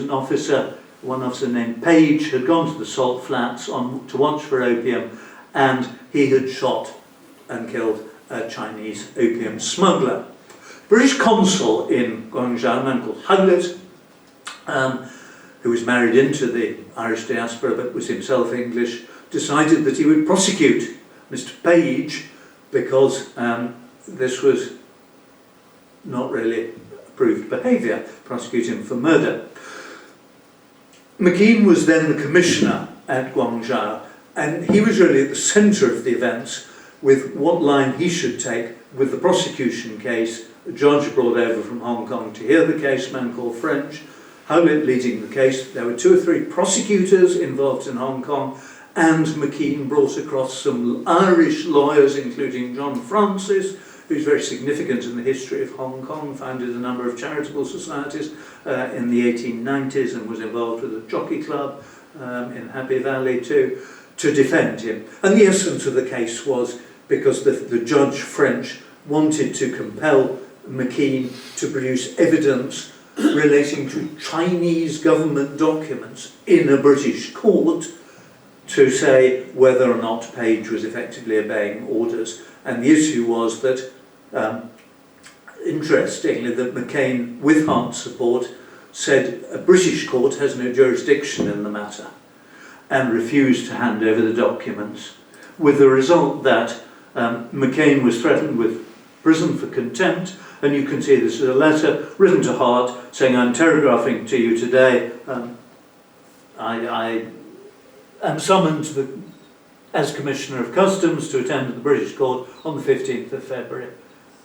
one officer named Page had gone to the salt flats to watch for opium, and he had shot and killed a Chinese opium smuggler. British consul in Guangzhou, a man called Howlett, who was married into the Irish diaspora but was himself English, decided that he would prosecute Mr. Page because this was not really approved behaviour, prosecute him for murder. McKean was then the commissioner at Guangzhou, and he was really at the centre of the events with what line he should take with the prosecution case. A judge brought over from Hong Kong to hear the case, a man called French, Howlett leading the case. There were 2 or 3 prosecutors involved in Hong Kong, and McKean brought across some Irish lawyers, including John Francis, who's very significant in the history of Hong Kong, founded a number of charitable societies in the 1890s and was involved with a jockey club in Happy Valley too, to defend him. And the essence of the case was because the judge, French, wanted to compel McKean to produce evidence relating to Chinese government documents in a British court to say whether or not Page was effectively obeying orders. And the issue was that, interestingly, that McKean, with Hart's support, said a British court has no jurisdiction in the matter and refused to hand over the documents, with the result that McKean was threatened with prison for contempt. And you can see this is a letter written to Hart saying, I'm telegraphing to you today, I am summoned as Commissioner of Customs to attend the British court on the 15th of February.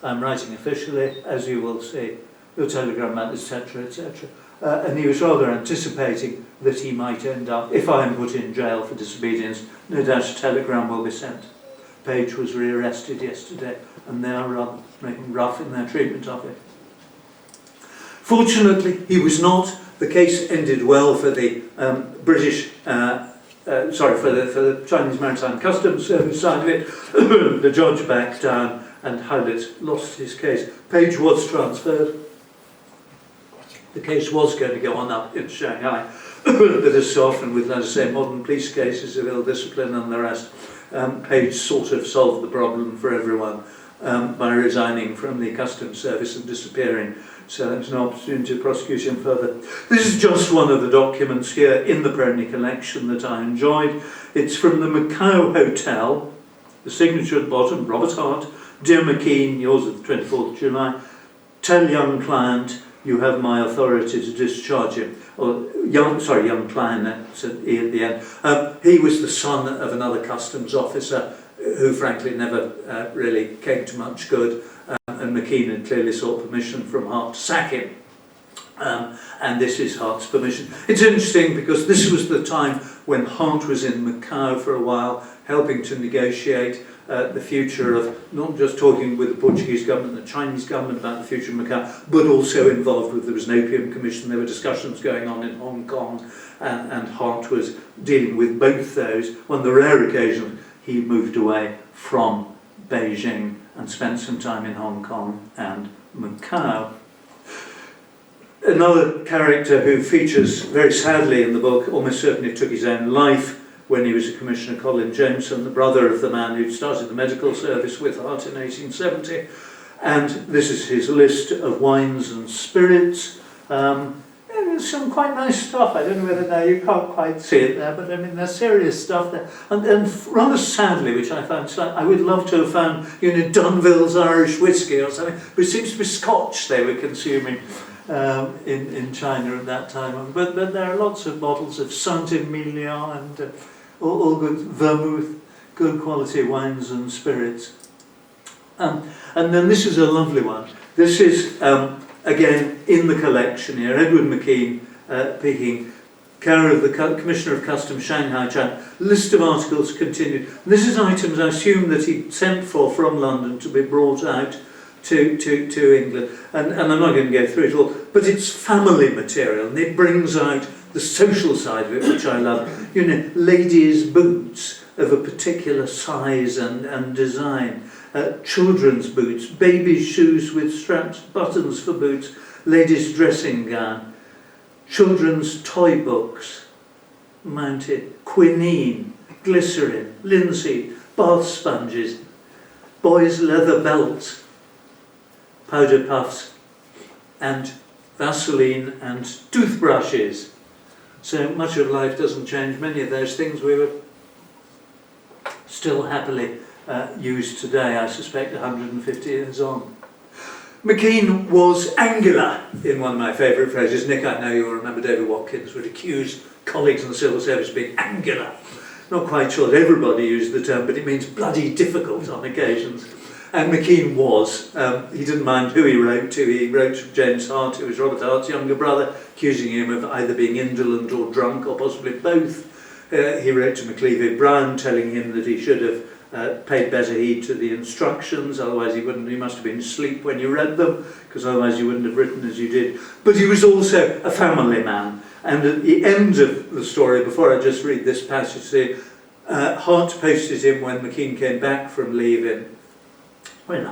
I'm writing officially, as you will see, your telegram, etc., etc. And he was rather anticipating that he might end up, if I am put in jail for disobedience, no doubt a telegram will be sent. Page was rearrested yesterday, and they are making rough in their treatment of it. Fortunately, he was not. The case ended well for the for the Chinese Maritime Customs Service side of it. The judge backed down, and Howlett lost his case. Page was transferred. The case was going to go on up in Shanghai, but as so often with, let us say, modern police cases of ill discipline and the rest, Page sort of solved the problem for everyone by resigning from the Customs Service and disappearing. So there's an opportunity to prosecute him further. This is just one of the documents here in the PRONI collection that I enjoyed. It's from the Macau Hotel, the signature at the bottom, Robert Hart, Dear McKean, yours of the 24th of July, tell young client you have my authority to discharge him. Or young client, that's at the end. He was the son of another customs officer who frankly never really came to much good. And McKean had clearly sought permission from Hart to sack him. And this is Hart's permission. It's interesting because this was the time when Hart was in Macau for a while, helping to negotiate the future of not just talking with the Portuguese government, the Chinese government about the future of Macau, but also involved with, there was an opium commission, there were discussions going on in Hong Kong, and Hart was dealing with both those. On the rare occasion, he moved away from Beijing and spent some time in Hong Kong and Macau. Another character who features very sadly in the book, almost certainly took his own life when he was a commissioner, Colin Jameson, the brother of the man who started the medical service with Hart in 1870. And this is his list of wines and spirits. there's some quite nice stuff. I don't know whether now you can't quite see it there, but I mean there's serious stuff there. And rather sadly, which I found, I would love to have found, you know, Dunville's Irish whiskey or something, but it seems to be Scotch they were consuming in China at that time. But there are lots of bottles of Saint-Emilion and all good vermouth, good quality wines and spirits. And then this is a lovely one. This is, again, in the collection here, Edward McKean, Peking, care of the Commissioner of Customs, Shanghai, China. List of articles continued. This is items I assume that he sent for from London to be brought out to England. And I'm not going to go through it all, but it's family material, and it brings out the social side of it, which I love. You know, ladies' boots of a particular size and design. Children's boots, baby shoes with straps, buttons for boots, ladies' dressing gown, children's toy books, mounted, quinine, glycerin, linseed, bath sponges, boys' leather belts, powder puffs, and Vaseline and toothbrushes. So much of life doesn't change. Many of those things we would still happily used today, I suspect, 150 years on. McKean was angular, in one of my favourite phrases. Nick, I know you'll remember David Watkins would accuse colleagues in the civil service of being angular. Not quite sure that everybody used the term, but it means bloody difficult on occasions. And McKean was. He didn't mind who he wrote to. He wrote to James Hart, who was Robert Hart's younger brother, accusing him of either being indolent or drunk, or possibly both. He wrote to McLeavy Brown, telling him that he should have paid better heed to the instructions, otherwise he must have been asleep when you read them, because otherwise you wouldn't have written as you did. But he was also a family man. And at the end of the story, before I just read this passage here, Hart posted him when McKean came back from leave when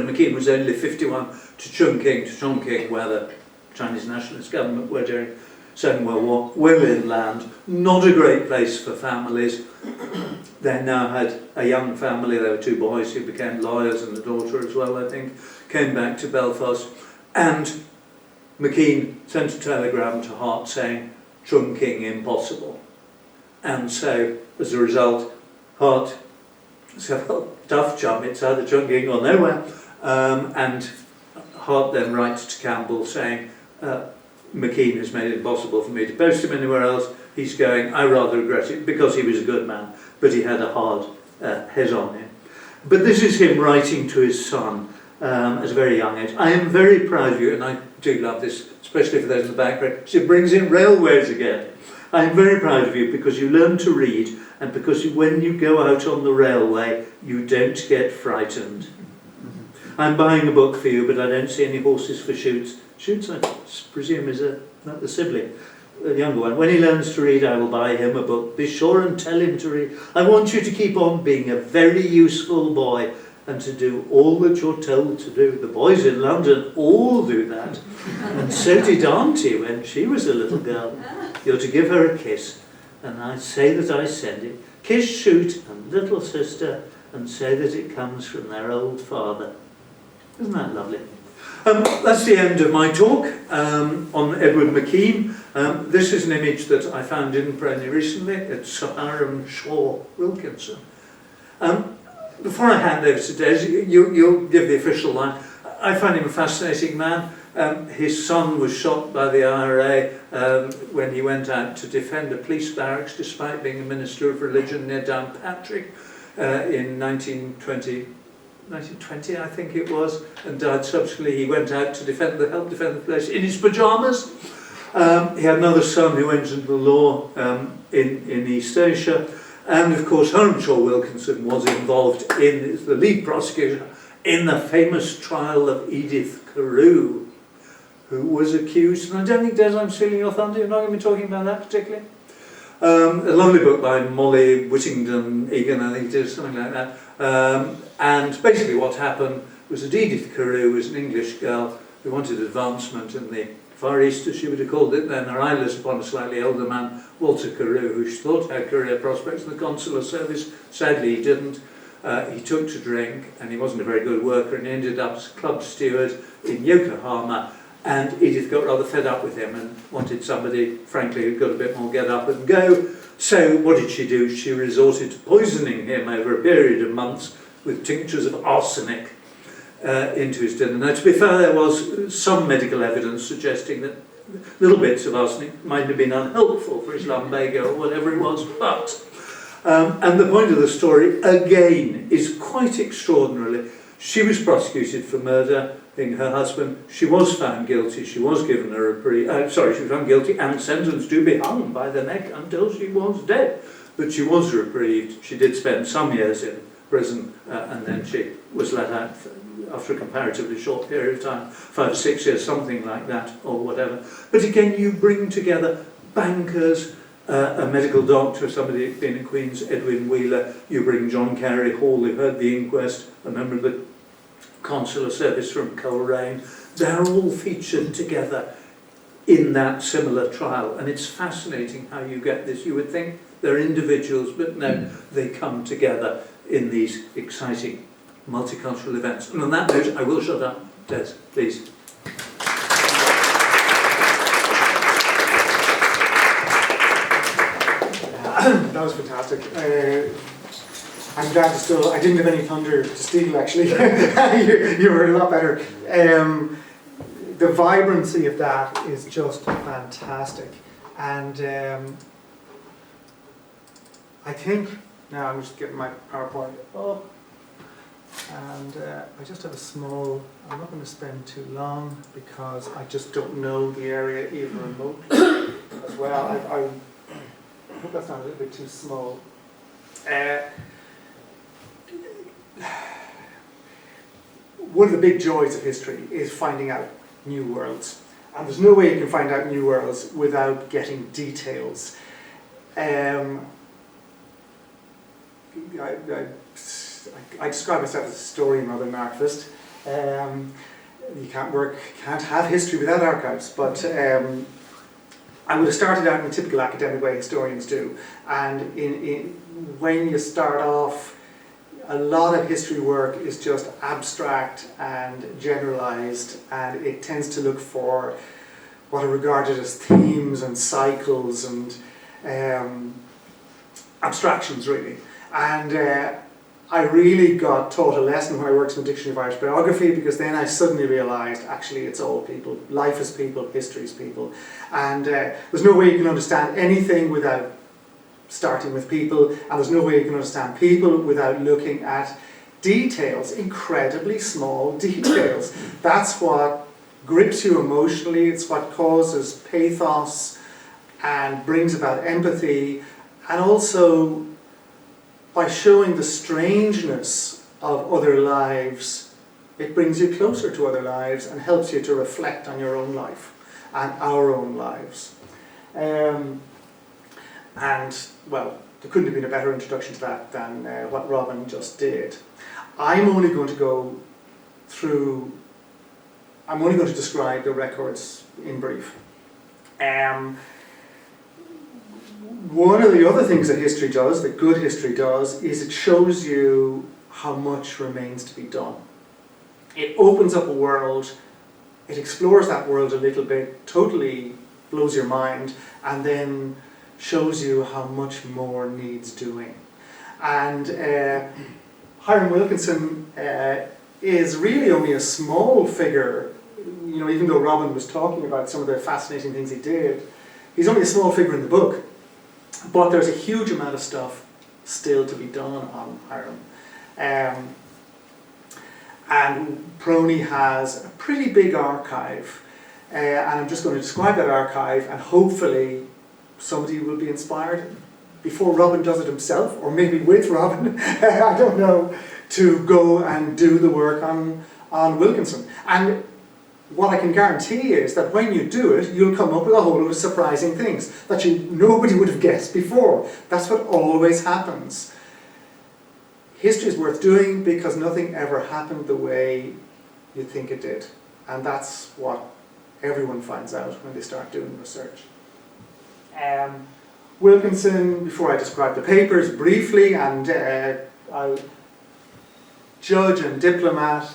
McKean was only 51, to Chongqing, where the Chinese nationalist government were during Second World War, well inland, not a great place for families. They now had a young family. There were two boys who became lawyers and a daughter as well, I think, came back to Belfast. And McKean sent a telegram to Hart saying, Chongqing impossible. And so, as a result, Hart said, well, tough chum, it's either Chongqing or nowhere. And Hart then writes to Campbell saying, McKean has made it impossible for me to post him anywhere else. He's going, I rather regret it, because he was a good man, but he had a hard head on him. But this is him writing to his son at a very young age. I am very proud of you, and I do love this, especially for those in the background, because it brings in railways again. I am very proud of you because you learn to read, and because when you go out on the railway, you don't get frightened. I'm buying a book for you, but I don't see any horses for shoots. Shoots, I presume, is not the sibling, the younger one. When he learns to read, I will buy him a book. Be sure and tell him to read. I want you to keep on being a very useful boy and to do all that you're told to do. The boys in London all do that. And so did Auntie when she was a little girl. You're to give her a kiss, and I say that I send it. Kiss Shoot and little sister, and say that it comes from their old father. Isn't that lovely? That's the end of my talk on Edward McKean. This is an image that I found in PRONI recently. It's Sir Hiram Shaw Wilkinson. Before I hand over to Des, you'll give the official line. I find him a fascinating man. His son was shot by the IRA when he went out to defend a police barracks, despite being a minister of religion near Downpatrick in 1920, I think it was, and died subsequently. He went out to help defend the place in his pyjamas. He had another son who went into the law in East Asia, and of course Hiram Shaw Wilkinson was involved in the lead prosecutor in the famous trial of Edith Carew, who was accused, and I don't think, Des, I'm stealing your thunder, you're not going to be talking about that particularly. A lovely book by Molly Whittington Egan, I think it is, something like that. And basically what happened was that Edith Carew was an English girl who wanted advancement in the Far East, as she would have called it then. Her eye lit upon a slightly older man, Walter Carew, who she thought had career prospects in the Consular Service. Sadly, he didn't. He took to drink, and he wasn't a very good worker, and he ended up as club steward in Yokohama. And Edith got rather fed up with him and wanted somebody, frankly, who got a bit more get up and go. So what did she do? She resorted to poisoning him over a period of months with tinctures of arsenic into his dinner. Now, to be fair, there was some medical evidence suggesting that little bits of arsenic might have been unhelpful for his lumbago or whatever it was, but... and the point of the story, again, is quite extraordinarily. She was prosecuted for murdering her husband. She was found guilty. She was given a reprieve. She was found guilty and sentenced to be hung by the neck until she was dead. But she was reprieved. She did spend some years in prison, and then she was let out after a comparatively short period of time, 5 or 6 years, something like that, or whatever. But again, you bring together bankers, a medical doctor, somebody who'd been in Queen's, Edwin Wheeler. You bring John Carey Hall, who heard the inquest, a member of the Consular Service from Coleraine. They're all featured together in that similar trial, and it's fascinating how you get this. You would think they're individuals, but no, they come together in these exciting multicultural events. And on that note, I will shut up. Des, please. That was fantastic. I'm glad I didn't have any thunder to steal, actually. you were a lot better. The vibrancy of that is just fantastic. And I think, now I'm just getting my PowerPoint up. And I just have a small, I'm not going to spend too long because I just don't know the area even remotely as well. I hope that's not a little bit too small. One of the big joys of history is finding out new worlds. And there's no way you can find out new worlds without getting details. I describe myself as a historian rather than an archivist. You can't have history without archives, but I would have started out in the typical academic way historians do. And when you start off, a lot of history work is just abstract and generalized, and it tends to look for what are regarded as themes and cycles and abstractions, really. And I really got taught a lesson when I worked in the Dictionary of Irish Biography, because then I suddenly realised actually it's all people. Life is people, history is people. And there's no way you can understand anything without starting with people, and there's no way you can understand people without looking at details, incredibly small details. That's what grips you emotionally, it's what causes pathos and brings about empathy, and also by showing the strangeness of other lives, it brings you closer to other lives and helps you to reflect on your own life and our own lives. And, well, there couldn't have been a better introduction to that than what Robin just did. I'm only going to describe the records in brief. One of the other things that history does, that good history does, is it shows you how much remains to be done. It opens up a world, it explores that world a little bit, totally blows your mind, and then shows you how much more needs doing. And Hiram Wilkinson is really only a small figure, you know, even though Robin was talking about some of the fascinating things he did, he's only a small figure in the book. But there's a huge amount of stuff still to be done on Hiram. And PRONI has a pretty big archive, and I'm just going to describe that archive, and hopefully somebody will be inspired before Robin does it himself, or maybe with Robin, I don't know, to go and do the work on Wilkinson. And what I can guarantee is that when you do it, you'll come up with a whole lot of surprising things that nobody would have guessed before. That's what always happens. History is worth doing because nothing ever happened the way you think it did. And that's what everyone finds out when they start doing research. Wilkinson, before I describe the papers briefly, and I'll judge and diplomat,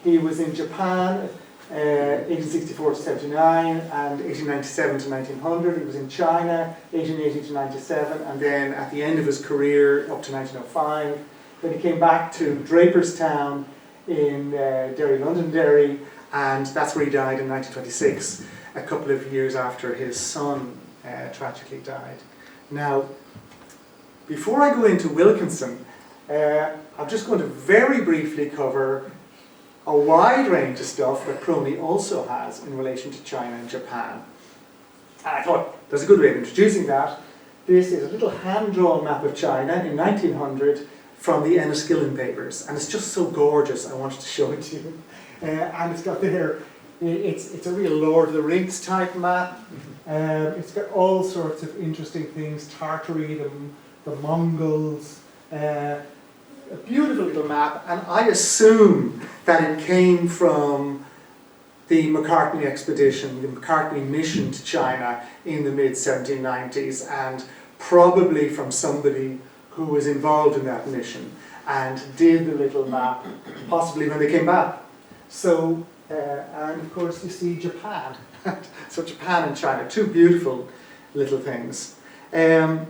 he was in Japan 1864 to 79, and 1897 to 1900. He was in China, 1880 to 97, and then at the end of his career, up to 1905. Then he came back to Draperstown in Derry, Londonderry, and that's where he died in 1926, a couple of years after his son tragically died. Now, before I go into Wilkinson, I'm just going to very briefly cover a wide range of stuff that PRONI also has in relation to China and Japan. And I thought there's a good way of introducing that. This is a little hand-drawn map of China in 1900 from the Enniskillen papers, and it's just so gorgeous I wanted to show it to you. And it's got there, it's a real Lord of the Rings type map. It's got all sorts of interesting things, Tartary, the Mongols, a beautiful little map, and I assume that it came from the McCartney expedition, the McCartney mission to China in the mid-1790s, and probably from somebody who was involved in that mission and did the little map, possibly when they came back. So, and of course you see Japan. So Japan and China, two beautiful little things. And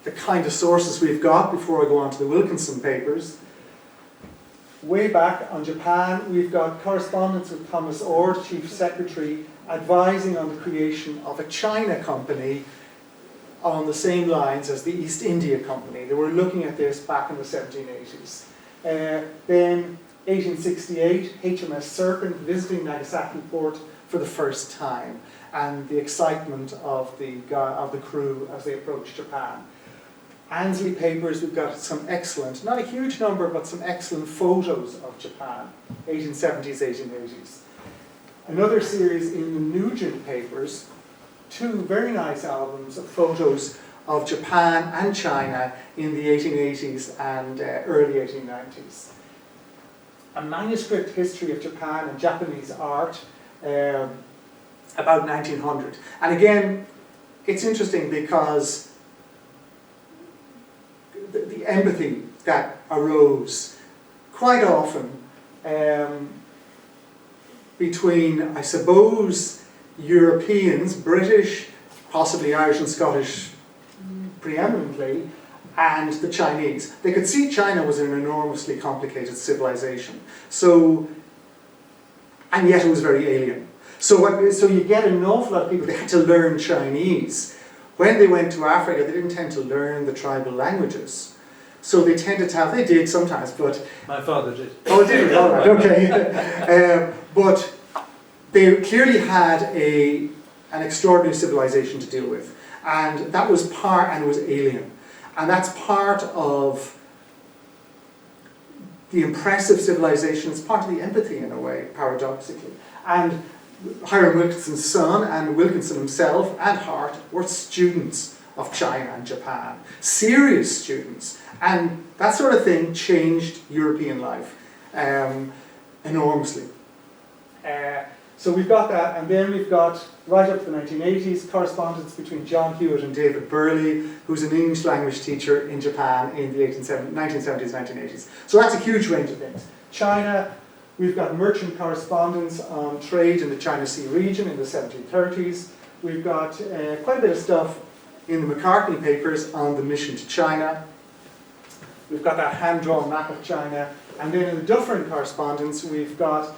the kind of sources we've got, before I go on to the Wilkinson papers, way back on Japan, we've got correspondence with Thomas Ord, Chief Secretary, advising on the creation of a China company on the same lines as the East India Company. They were looking at this back in the 1780s. Then 1868, HMS Serpent visiting Nagasaki port for the first time, and the excitement of the crew as they approached Japan. Annesley papers, we've got some excellent, not a huge number, but some excellent photos of Japan, 1870s, 1880s. Another series in the Nugent papers, two very nice albums of photos of Japan and China in the 1880s and early 1890s. A manuscript history of Japan and Japanese art, about 1900. And again, it's interesting because the empathy that arose quite often between, I suppose, Europeans, British, possibly Irish and Scottish preeminently, and the Chinese. They could see China was an enormously complicated civilization. So, and yet it was very alien. So you get an awful lot of people, they had to learn Chinese. When they went to Africa, they didn't tend to learn the tribal languages. So they tended to have, they did sometimes, but... My father did. Oh, did he? All right, okay. But they clearly had an extraordinary civilization to deal with. And that was and it was alien. And that's part of the impressive civilization, it's part of the empathy in a way, paradoxically. And Hiram Wilkinson's son and Wilkinson himself and Hart were students of China and Japan, serious students, and that sort of thing changed European life enormously. So we've got that, and then we've got, right up to the 1980s, correspondence between John Hewitt and David Burley, who's an English language teacher in Japan in the 1970s, 1980s. So that's a huge range of things. China, we've got merchant correspondence on trade in the China Sea region in the 1730s. We've got quite a bit of stuff in the McCartney papers on the mission to China. We've got that hand-drawn map of China. And then in the Dufferin correspondence, we've got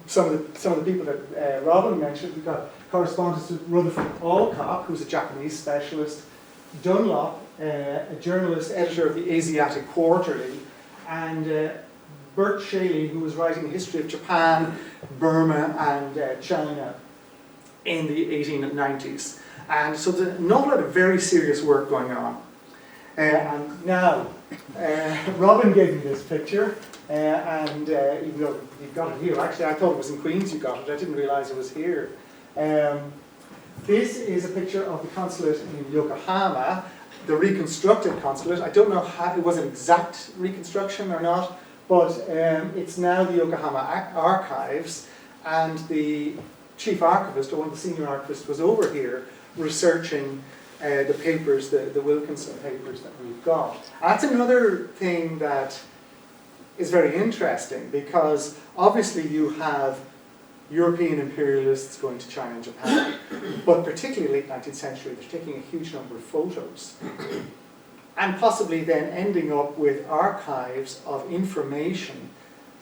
some of the people that Robin mentioned. We've got correspondence with Rutherford Alcock, who's a Japanese specialist, Dunlop, a journalist, editor of the Asiatic Quarterly, and Bert Shaley, who was writing a history of Japan, Burma, and China in the 1890s. And so there's an awful lot of very serious work going on. And now, Robin gave me this picture, and even though you've got it here, actually I thought it was in Queens you got it, I didn't realise it was here. This is a picture of the consulate in Yokohama, the reconstructed consulate. I don't know how it was an exact reconstruction or not, but it's now the Yokohama Archives, and the chief archivist, or one of the senior archivists, was over here researching the papers, the Wilkinson papers that we've got. And that's another thing that is very interesting because obviously you have European imperialists going to China and Japan, but particularly late 19th century, they're taking a huge number of photos and possibly then ending up with archives of information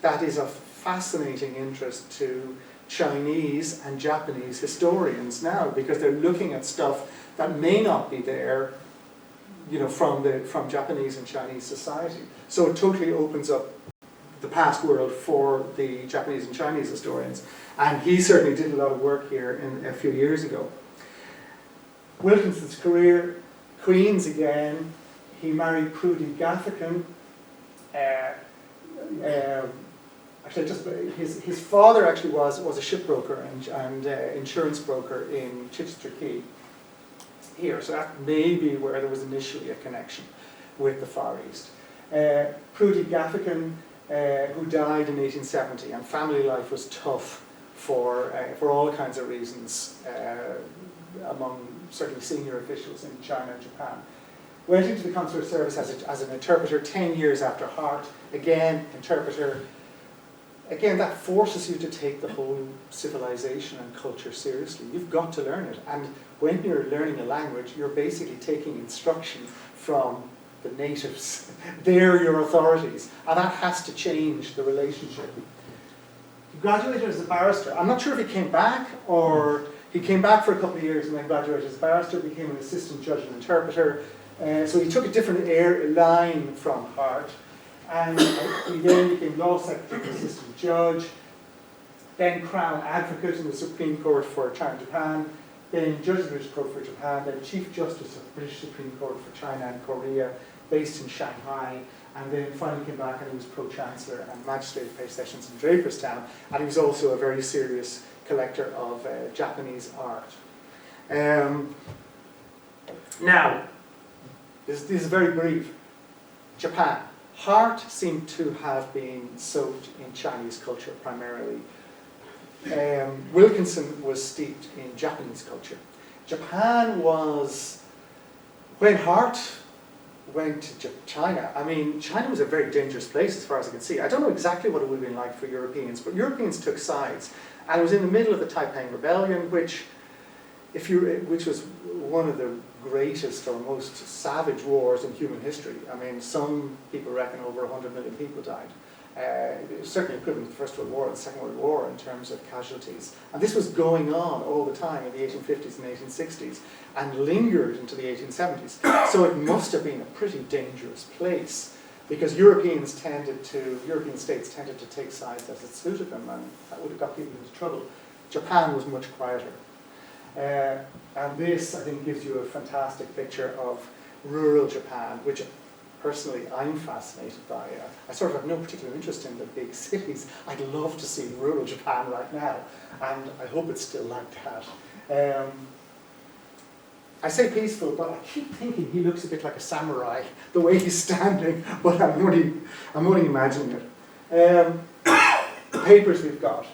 that is of fascinating interest to Chinese and Japanese historians now, because they're looking at stuff that may not be there, from Japanese and Chinese society. So it totally opens up the past world for the Japanese and Chinese historians. And he certainly did a lot of work here a few years ago. Wilkinson's career, Queen's again. He married Prudy Gaffigan. His father actually was a shipbroker and insurance broker in Chichester Quay here, so that may be where there was initially a connection with the Far East. Prudy Gaffigan, who died in 1870, and family life was tough for all kinds of reasons among certainly senior officials in China and Japan. Went into the Consular Service as an interpreter 10 years after Hart. Again, interpreter. Again, that forces you to take the whole civilization and culture seriously. You've got to learn it. And when you're learning a language, you're basically taking instruction from the natives. They're your authorities. And that has to change the relationship. He graduated as a barrister. I'm not sure if he came back or he came back for a couple of years and then graduated as a barrister, became an assistant judge and interpreter. So he took a different line from Hart. And he then became law secretary, assistant judge, then Crown advocate in the Supreme Court for China and Japan, then judge of the British Court for Japan, then Chief Justice of the British Supreme Court for China and Korea, based in Shanghai, and then finally came back and he was Pro-Chancellor and Magistrate of Pay Sessions in Draperstown, and he was also a very serious collector of Japanese art. Now, this is very brief. Japan. Hart seemed to have been soaked in Chinese culture primarily. Wilkinson was steeped in Japanese culture. Japan was, when Hart went to China, I mean, China was a very dangerous place as far as I can see. I don't know exactly what it would have been like for Europeans, but Europeans took sides. And it was in the middle of the Taiping Rebellion, which was one of the greatest or most savage wars in human history. I mean, some people reckon over 100 million people died. It was certainly equivalent to the First World War and the Second World War in terms of casualties. And this was going on all the time in the 1850s and 1860s and lingered into the 1870s. So it must have been a pretty dangerous place because European states tended to take sides as it suited them, and that would have got people into trouble. Japan was much quieter. And this, I think, gives you a fantastic picture of rural Japan, which personally I'm fascinated by. I sort of have no particular interest in the big cities. I'd love to see rural Japan right now, and I hope it's still like that. I say peaceful, but I keep thinking he looks a bit like a samurai, the way he's standing, but I'm only imagining it. The papers we've got.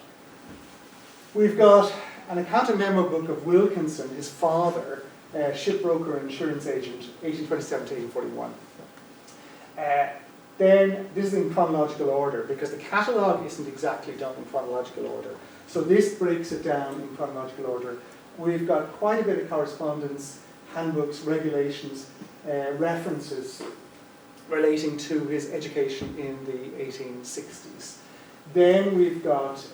We've got an account and memo book of Wilkinson, his father, shipbroker and insurance agent, 1827 to 1841. Then this is in chronological order because the catalogue isn't exactly done in chronological order. So this breaks it down in chronological order. We've got quite a bit of correspondence, handbooks, regulations, references relating to his education in the 1860s. Then we've got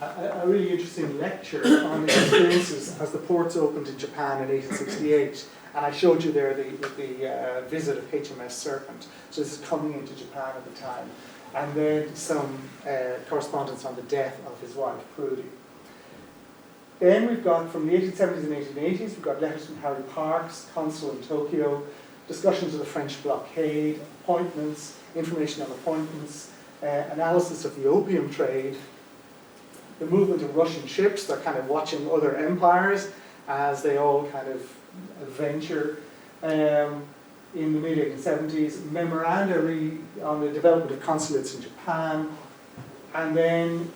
a really interesting lecture on his experiences as the ports opened in Japan in 1868. And I showed you there the visit of HMS Serpent. So this is coming into Japan at the time. And then some correspondence on the death of his wife, Prudy. Then we've got, from the 1870s and 1880s, we've got letters from Harry Parkes, consul in Tokyo, discussions of the French blockade, appointments, information on appointments, analysis of the opium trade, the movement of Russian ships. They're kind of watching other empires as they all kind of venture in the mid-1870s, memoranda on the development of consulates in Japan, and then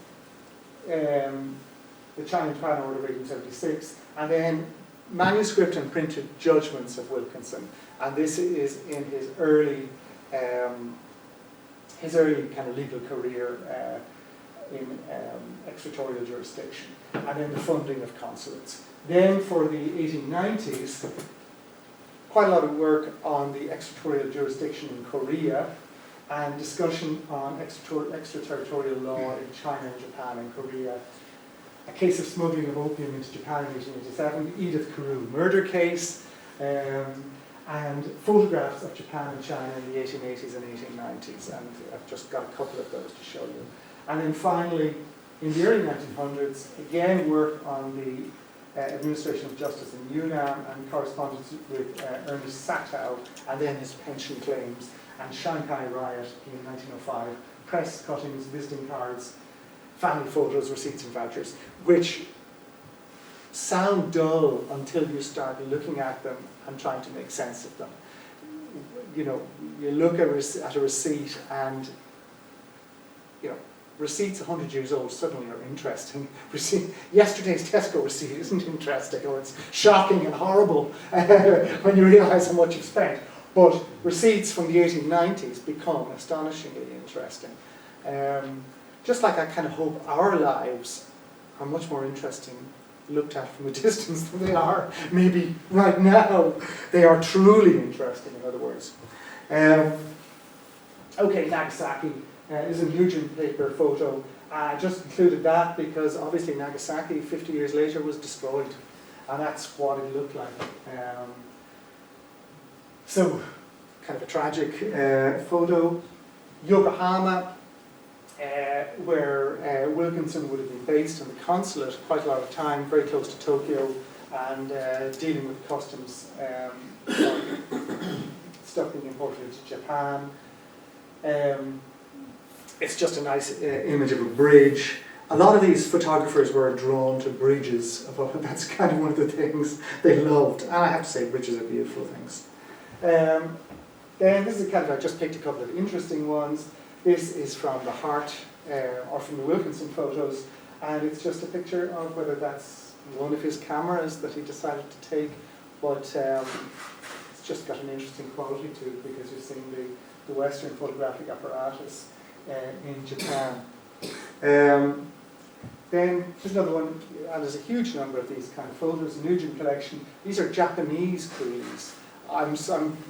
the China-Japan Order of 1876, and then manuscript and printed judgments of Wilkinson. And this is in his early his early kind of legal career in extraterritorial jurisdiction, and then the funding of consulates. Then for the 1890s, quite a lot of work on the extraterritorial jurisdiction in Korea, and discussion on extraterritorial law in China and Japan and Korea. A case of smuggling of opium into Japan in 1887, Edith Carew murder case, and photographs of Japan and China in the 1880s and 1890s, and I've just got a couple of those to show you. And then finally, in the early 1900s, again work on the administration of justice in Yunnan and correspondence with Ernest Satow, and then his pension claims, and Shanghai riot in 1905, press cuttings, visiting cards, family photos, receipts and vouchers, which sound dull until you start looking at them and trying to make sense of them. You know, you look at a receipt and, you know, receipts 100 years old suddenly are interesting. Yesterday's Tesco receipt isn't interesting, or it's shocking and horrible when you realise how much you've spent. But receipts from the 1890s become astonishingly interesting. Just like I kind of hope our lives are much more interesting looked at from a distance than they are maybe right now. They are truly interesting, in other words. Okay, Nagasaki is a Nugent paper photo. I just included that because obviously Nagasaki 50 years later was destroyed, and that's what it looked like. So, kind of a tragic photo. Yokohama, where Wilkinson would have been based in the consulate quite a lot of time, very close to Tokyo, and dealing with customs stuff being imported into Japan. It's just a nice image of a bridge. A lot of these photographers were drawn to bridges. That's kind of one of the things they loved. And I have to say, bridges are beautiful things. Then this is kind of, I just picked a couple of interesting ones. This is from the Hart, or from the Wilkinson photos, and it's just a picture of whether that's one of his cameras that he decided to take, but it's just got an interesting quality to it because you're seeing the Western photographic apparatus in Japan. Then there's another one, and there's a huge number of these kind of photos, the Nugent collection. These are Japanese coolies.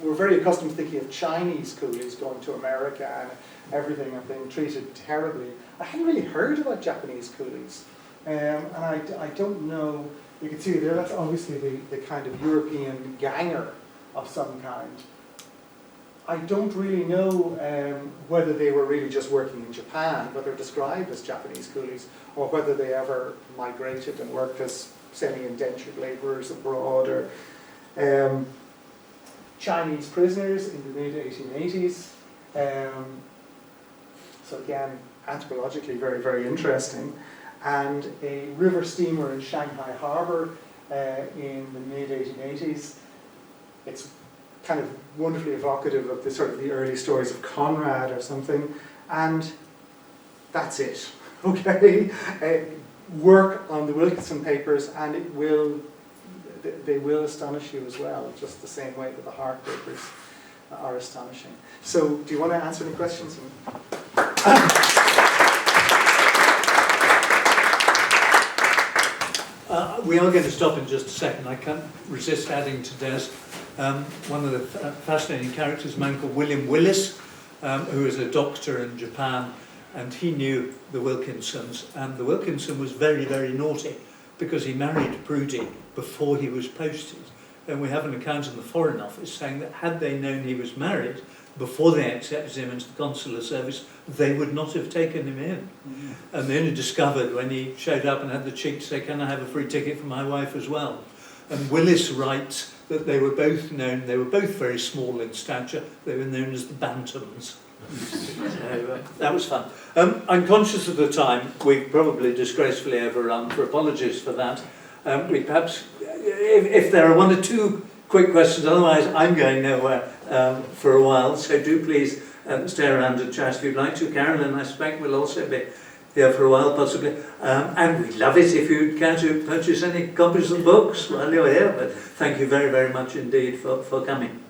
We're very accustomed to thinking of Chinese coolies going to America and everything and being treated terribly. I hadn't really heard about Japanese coolies. And I don't know, you can see there, that's obviously the kind of European ganger of some kind. I don't really know whether they were really just working in Japan, but they're described as Japanese coolies, or whether they ever migrated and worked as semi-indentured labourers abroad, or Chinese prisoners in the mid-1880s. So again, anthropologically very, very interesting. And a river steamer in Shanghai Harbour in the mid-1880s. It's kind of wonderfully evocative of the sort of the early stories of Conrad or something. And that's it, okay? Work on the Wilkinson papers, and they will astonish you as well, just the same way that the Hart papers are astonishing. So, do you want to answer any questions? We are going to stop in just a second. I can't resist adding to Des. One of the fascinating characters, a man called William Willis, who is a doctor in Japan, and he knew the Wilkinsons, and the Wilkinson was very, very naughty because he married Prudy before he was posted. And we have an account in the Foreign Office saying that had they known he was married before they accepted him into the Consular Service, they would not have taken him in. Mm-hmm. And they only discovered when he showed up and had the cheek to say, "Can I have a free ticket for my wife as well?" And Willis writes that they were both known, they were both very small in stature, they were known as the Bantams. So, that was fun. I'm conscious of the time. We've probably disgracefully overrun, for apologies for that. We perhaps, if there are one or two quick questions, otherwise I'm going nowhere for a while, so do please stay around and chat if you'd like to. Carolyn, I suspect, will also be here for a while, possibly. And we'd love it if you'd care to purchase any copies of the books while you're here, but thank you very, very much indeed for coming.